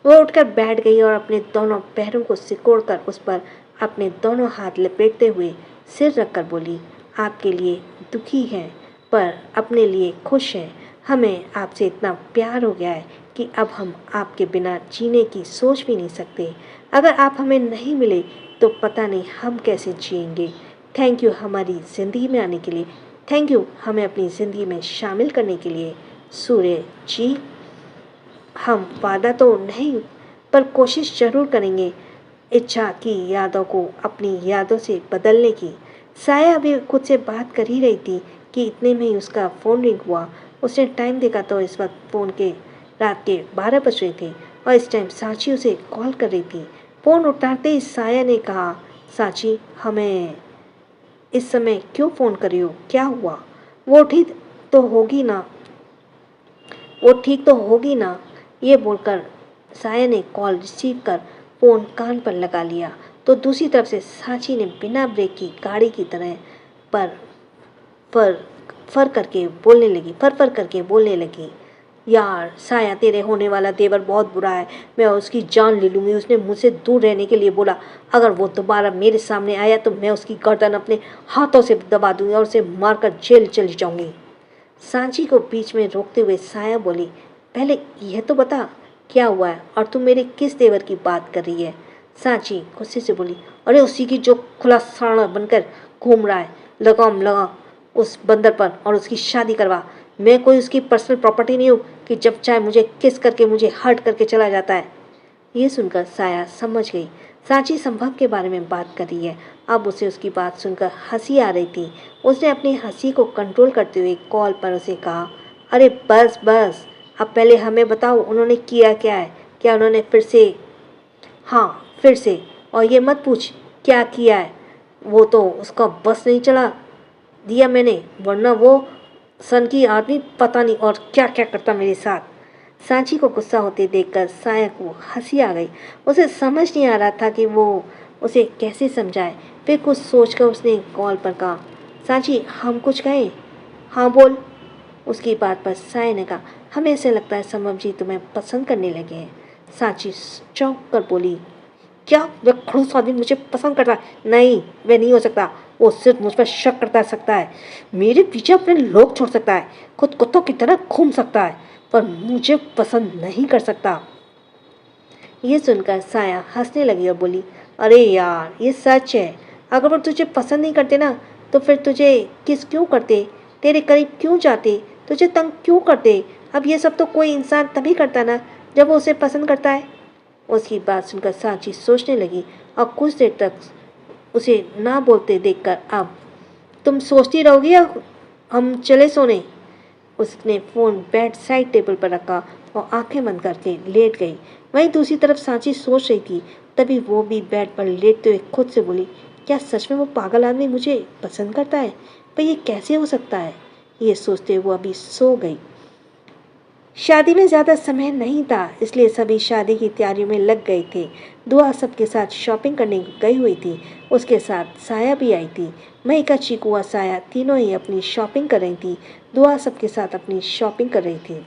वो उठकर बैठ गई और अपने दोनों पैरों को सिकोड़कर उस पर अपने दोनों हाथ लपेटते हुए सिर रखकर बोली, आपके लिए दुखी हैं पर अपने लिए खुश हैं। हमें आपसे इतना प्यार हो गया है कि अब हम आपके बिना जीने की सोच भी नहीं सकते। अगर आप हमें नहीं मिले तो पता नहीं हम कैसे जिएंगे। थैंक यू हमारी ज़िंदगी में आने के लिए। थैंक यू हमें अपनी ज़िंदगी में शामिल करने के लिए। सूर्य जी, हम वादा तो नहीं पर कोशिश ज़रूर करेंगे इच्छा की यादों को अपनी यादों से बदलने की। साया अभी खुद से बात कर ही रही थी कि इतने में ही उसका फ़ोन रिंग हुआ। उसने टाइम देखा तो इस वक्त फ़ोन के रात के 12 बज रहे थे और इस टाइम सांची उसे कॉल कर रही थी। फ़ोन उठाते ही साया ने कहा, सांची हमें इस समय क्यों फ़ोन कर रही हो, क्या हुआ? वो ठीक तो होगी ना वो ठीक तो होगी ना। ये बोलकर साया ने कॉल रिसीव कर फ़ोन कान पर लगा लिया तो दूसरी तरफ से सांची ने बिना ब्रेक की गाड़ी की तरह पर फर फर करके बोलने लगी फर फर करके बोलने लगी, यार साया तेरे होने वाला देवर बहुत बुरा है। मैं उसकी जान ले लूँगी। उसने मुझसे दूर रहने के लिए बोला। अगर वो दोबारा मेरे सामने आया तो मैं उसकी गर्दन अपने हाथों से दबा दूंगी और उसे मारकर जेल चली जाऊंगी। सांची को बीच में रोकते हुए साया बोली, पहले यह तो बता क्या हुआ है और तू मेरे किस देवर की बात कर रही है। सांची गुस्से से बोली, अरे उसी की जो खुला साड़ा बनकर घूम रहा है। लगाम लगा उस बंदर पर और उसकी शादी करवा। मैं कोई उसकी पर्सनल प्रॉपर्टी नहीं हूँ कि जब चाहे मुझे किस करके मुझे हर्ट करके चला जाता है। ये सुनकर साया समझ गई सांची संभव के बारे में बात कर रही है। अब उसे उसकी बात सुनकर हंसी आ रही थी। उसने अपनी हंसी को कंट्रोल करते हुए कॉल पर उसे कहा, अरे बस बस, अब पहले हमें बताओ उन्होंने किया क्या है। क्या उन्होंने फिर से? हाँ फिर से, और ये मत पूछ क्या किया है। वो तो उसका बस नहीं चला दिया मैंने, वरना वो सन की आदमी पता नहीं और क्या क्या करता मेरे साथ। सांची को गुस्सा होते देखकर साया को हंसी आ गई। उसे समझ नहीं आ रहा था कि वो उसे कैसे समझाए। फिर कुछ सोचकर उसने कॉल पर कहा, सांची हम कुछ कहें? हाँ बोल। उसकी बात पर साया ने कहा, हमें ऐसे लगता है संभव जी तुम्हें पसंद करने लगे हैं। सांची चौंक कर बोली, क्या वह खड़ूस आदमी मुझे पसंद करता है? नहीं, वह नहीं हो सकता। वो सिर्फ मुझ पर शक करता सकता है। मेरे पीछे अपने लोग छोड़ सकता है, खुद कुत्तों की तरह घूम सकता है, पर मुझे पसंद नहीं कर सकता। ये सुनकर साया हंसने लगी और बोली, अरे यार ये सच है। अगर वो तुझे पसंद नहीं करते ना तो फिर तुझे किस क्यों करते, तेरे करीब क्यों जाते, तुझे तंग क्यों करते? अब ये सब तो कोई इंसान तभी करता ना जब वो उसे पसंद करता है। उसकी बात सुनकर सांची सोचने लगी और कुछ देर तक उसे ना बोलते देखकर, अब तुम सोचती रहोगी या हम चले सोने? उसने फ़ोन बेड साइड टेबल पर रखा और आंखें बंद करके लेट गई। वहीं दूसरी तरफ सांची सोच रही थी। तभी वो भी बेड पर लेटते हुए खुद से बोली, क्या सच में वो पागल आदमी मुझे पसंद करता है? पर ये कैसे हो सकता है? ये सोचते हुए वो अभी सो गई। शादी में ज़्यादा समय नहीं था, इसलिए सभी शादी की तैयारियों में लग गए थे। दुआ सबके साथ शॉपिंग करने गई हुई थी। उसके साथ साया भी आई थी। महिका, चीकू और साया तीनों ही अपनी शॉपिंग कर रही थी। दुआ सबके साथ अपनी शॉपिंग कर रही थी।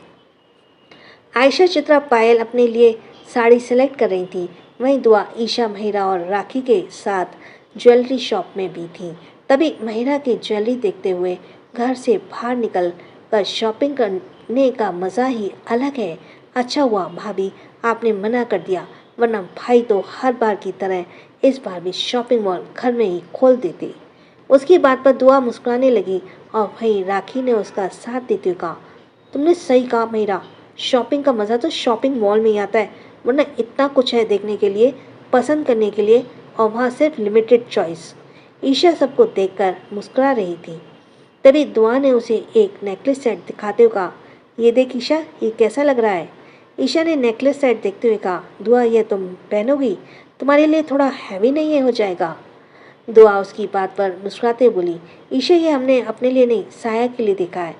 आयशा, चित्रा, पायल अपने लिए साड़ी सेलेक्ट कर रही थी। वहीं दुआ, ईशा, महिरा और राखी के साथ ज्वेलरी शॉप में भी थी। तभी महिरा की ज्वेलरी देखते हुए घर से बाहर निकल कर शॉपिंग करने का मज़ा ही अलग है। अच्छा हुआ भाभी आपने मना कर दिया, वरना भाई तो हर बार की तरह इस बार भी शॉपिंग मॉल घर में ही खोल देते। उसकी बात पर दुआ मुस्कुराने लगी और वहीं राखी ने उसका साथ देते हुए कहा, तुमने सही कहा महिरा, शॉपिंग का मज़ा तो शॉपिंग मॉल में ही आता है, वरना इतना कुछ है देखने के लिए, पसंद करने के लिए, और वहाँ सिर्फ लिमिटेड चॉइस। ईशा सबको देखकर मुस्कुरा रही थी। तभी दुआ ने उसे एक नेकलेस सेट दिखाते हुए कहा, ये देख ईशा, ये कैसा लग रहा है। ईशा ने नेकलेस सेट देखते हुए कहा, दुआ ये तुम पहनोगी, तुम्हारे लिए थोड़ा हैवी नहीं है हो जाएगा। दुआ उसकी बात पर मुस्कुराते बोली, ईशा ये हमने अपने लिए नहीं साया के लिए देखा है,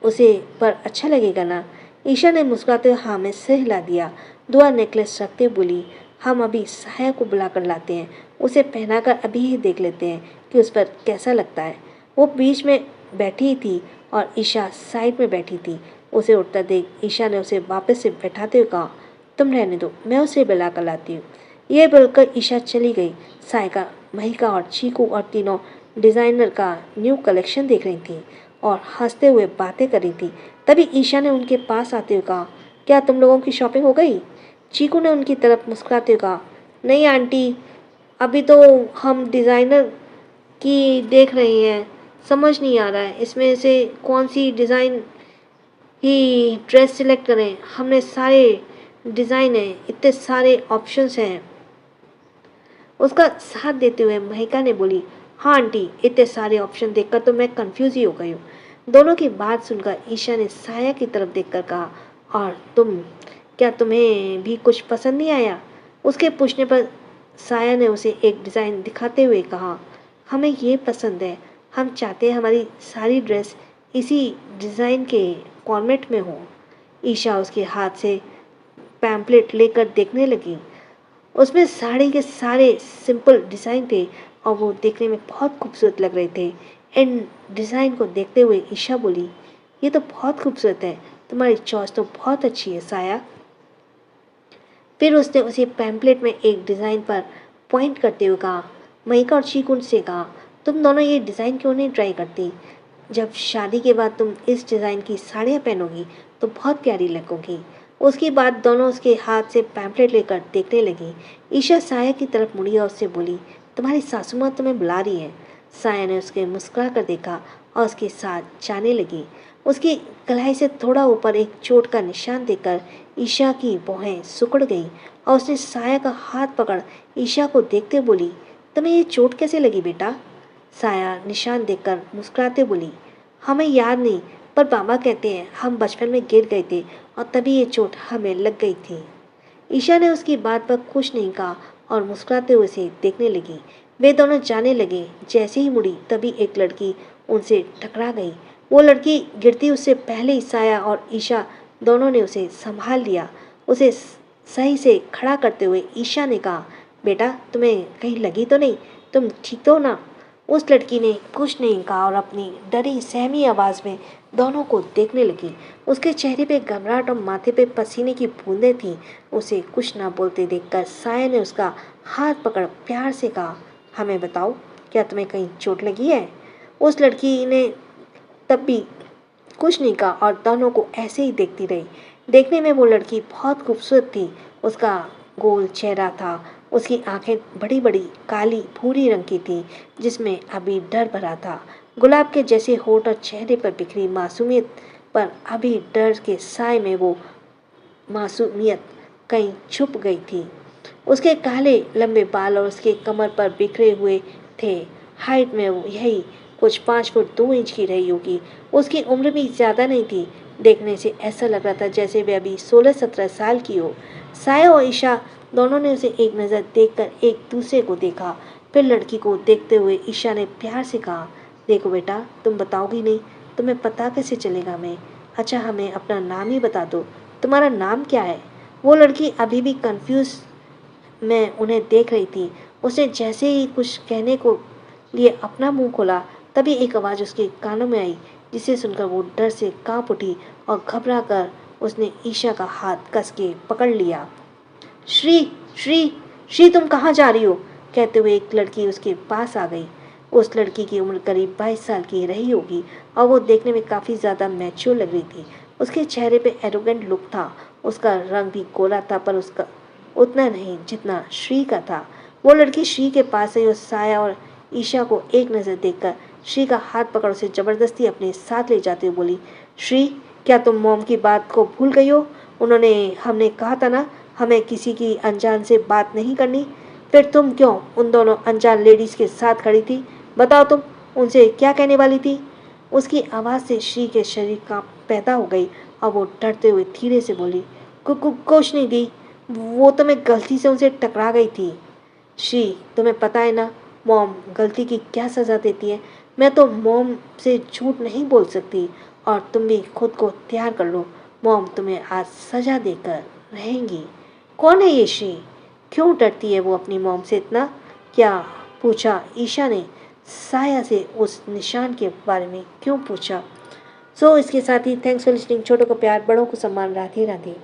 उसे पर अच्छा लगेगा ना। ईशा ने मुस्कुराते हुए हाँ में सिर हिला दिया। दुआ नेकलेस रखते बोली, हम अभी साया को बुला कर लाते हैं, उसे पहनाकर अभी ही देख लेते हैं कि उस पर कैसा लगता है। वो बीच में बैठी थी और ईशा साइड में बैठी थी। उसे उठता देख ईशा ने उसे वापस से बैठाते हुए कहा, तुम रहने दो, मैं उसे बुला कर लाती हूँ। यह बोलकर ईशा चली गई। सायका, महिका और चीकू और तीनों डिज़ाइनर का न्यू कलेक्शन देख रही थी और हंसते हुए बातें कर रही थी। तभी ईशा ने उनके पास आते हुए कहा, क्या तुम लोगों की शॉपिंग हो गई। चीकू ने उनकी तरफ मुस्कुराते हुए कहा, नहीं आंटी, अभी तो हम डिज़ाइनर की देख रहे हैं, समझ नहीं आ रहा है इसमें से कौन सी डिज़ाइन की ड्रेस सिलेक्ट करें, हमने सारे डिज़ाइन हैं, इतने सारे ऑप्शंस हैं। उसका साथ देते हुए महिका ने बोली, हाँ आंटी, इतने सारे ऑप्शन देखकर तो मैं कंफ्यूज ही हो गई हूँ। दोनों की बात सुनकर ईशा ने साया की तरफ देखकर कहा, और क्या तुम्हें भी कुछ पसंद नहीं आया। उसके पूछने पर साया ने उसे एक डिज़ाइन दिखाते हुए कहा, हमें ये पसंद है, हम चाहते हैं हमारी सारी ड्रेस इसी डिज़ाइन के फॉर्मेट में हो। ईशा उसके हाथ से पैम्पलेट लेकर देखने लगी। उसमें साड़ी के सारे सिंपल डिज़ाइन थे और वो देखने में बहुत खूबसूरत लग रहे थे। इन डिज़ाइन को देखते हुए ईशा बोली, ये तो बहुत खूबसूरत है, तुम्हारी चॉइस तो बहुत अच्छी है साया। फिर उसने उसी पैम्पलेट में एक डिज़ाइन पर पॉइंट करते हुए कहा, महिका और चीकू से कहा, तुम दोनों ये डिज़ाइन क्यों नहीं ट्राई करती। जब शादी के बाद तुम इस डिज़ाइन की साड़ियाँ पहनोगी तो बहुत प्यारी लगोगी। उसकी बात दोनों उसके हाथ से पैम्पलेट लेकर देखने लगी। ईशा साया की तरफ मुड़ी और उससे बोली, तुम्हारी सासू माँ तुम्हें बुला रही है। साया ने उसके मुस्कुरा कर देखा और उसके साथ जाने लगी। उसकी कलाई से थोड़ा ऊपर एक चोट का निशान देखकर ईशा की भौहें सिकुड़ गई और उसने साया का हाथ पकड़ ईशा को देखते बोली, तुम्हें ये चोट कैसे लगी बेटा। साया निशान देखकर मुस्कुराते बोली, हमें याद नहीं, पर बाबा कहते हैं हम बचपन में गिर गए थे और तभी ये चोट हमें लग गई थी। ईशा ने उसकी बात पर खुश नहीं कहा और मुस्कुराते हुए उसे देखने लगी। वे दोनों जाने लगे। जैसे ही मुड़ी तभी एक लड़की उनसे टकरा गई। वो लड़की गिरती उससे पहले ही साया और ईशा दोनों ने उसे संभाल लिया। उसे सही से खड़ा करते हुए ईशा ने कहा, बेटा तुम्हें कहीं लगी तो नहीं, तुम ठीक तो ना। उस लड़की ने कुछ नहीं कहा और अपनी डरी सहमी आवाज़ में दोनों को देखने लगी। उसके चेहरे पे घबराहट और माथे पे पसीने की बूंदें थीं। उसे कुछ ना बोलते देखकर साया ने उसका हाथ पकड़ प्यार से कहा, हमें बताओ, क्या तुम्हें कहीं चोट लगी है। उस लड़की ने तब भी कुछ नहीं कहा और दोनों को ऐसे ही देखती रही। देखने में वो लड़की बहुत खूबसूरत थी। उसका गोल चेहरा था, उसकी आंखें बड़ी बड़ी काली भूरी रंग की थी जिसमें अभी डर भरा था। गुलाब के जैसे होठ और चेहरे पर बिखरी मासूमियत, पर अभी डर के साए में वो मासूमियत कहीं छुप गई थी। उसके काले लंबे बाल और उसके कमर पर बिखरे हुए थे। हाइट में वो यही कुछ 5 फुट 2 इंच की रही होगी। उसकी उम्र भी ज़्यादा नहीं थी। देखने से ऐसा लग रहा था जैसे वे अभी 16-17 साल की हो। साया और ईशा दोनों ने उसे एक नज़र देखकर एक दूसरे को देखा। फिर लड़की को देखते हुए ईशा ने प्यार से कहा, देखो बेटा, तुम बताओगी नहीं, तुम्हें पता कैसे चलेगा। मैं अच्छा, हमें अपना नाम ही बता दो, तुम्हारा नाम क्या है। वो लड़की अभी भी कंफ्यूज में उन्हें देख रही थी। उसने जैसे ही कुछ कहने को लिए अपना मुंह खोला, तभी एक आवाज़ उसके कानों में आई, जिसे सुनकर वो डर से कांप उठी और घबरा कर उसने ईशा का हाथ कस के पकड़ लिया। श्री, श्री, श्री, तुम कहाँ जा रही हो? कहते हुए एक लड़की उसके पास आ गई। उस लड़की की उम्र करीब 22 साल की रही होगी और वो देखने में काफ़ी ज़्यादा मैच्योर लग रही थी। उसके चेहरे पे एरोगेंट लुक था। उसका रंग भी गोरा था, पर उसका उतना नहीं जितना श्री का था। वो लड़की श्री के पास आई और साया और ईशा को एक नज़र देखकर श्री का हाथ पकड़ उसे ज़बरदस्ती अपने साथ ले जाते हुए बोली, श्री, क्या तुम मॉम की बात को भूल गई हो? हमने कहा था ना, हमें किसी की अनजान से बात नहीं करनी। फिर तुम क्यों उन दोनों अनजान लेडीज़ के साथ खड़ी थी? बताओ, तुम उनसे क्या कहने वाली थी? उसकी आवाज़ से श्री के शरीर कांप पैदा हो गई और वो डरते हुए धीरे से बोली, कुछ नहीं दी, वो तो मैं गलती से उनसे टकरा गई थी। श्री, तुम्हें पता है ना मॉम गलती की क्या सज़ा देती है? मैं तो मॉम से झूठ नहीं बोल सकती, और तुम भी खुद को तैयार कर लो, मॉम तुम्हें आज सज़ा देकर रहेंगी। कौन है ये श्री? क्यों डरती है वो अपनी मॉम से इतना? क्या पूछा ईशा ने साया से उस निशान के बारे में क्यों पूछा? इसके साथ ही थैंक्स फॉर लिसनिंग। छोटों को प्यार, बड़ों को सम्मान। राधे राधे।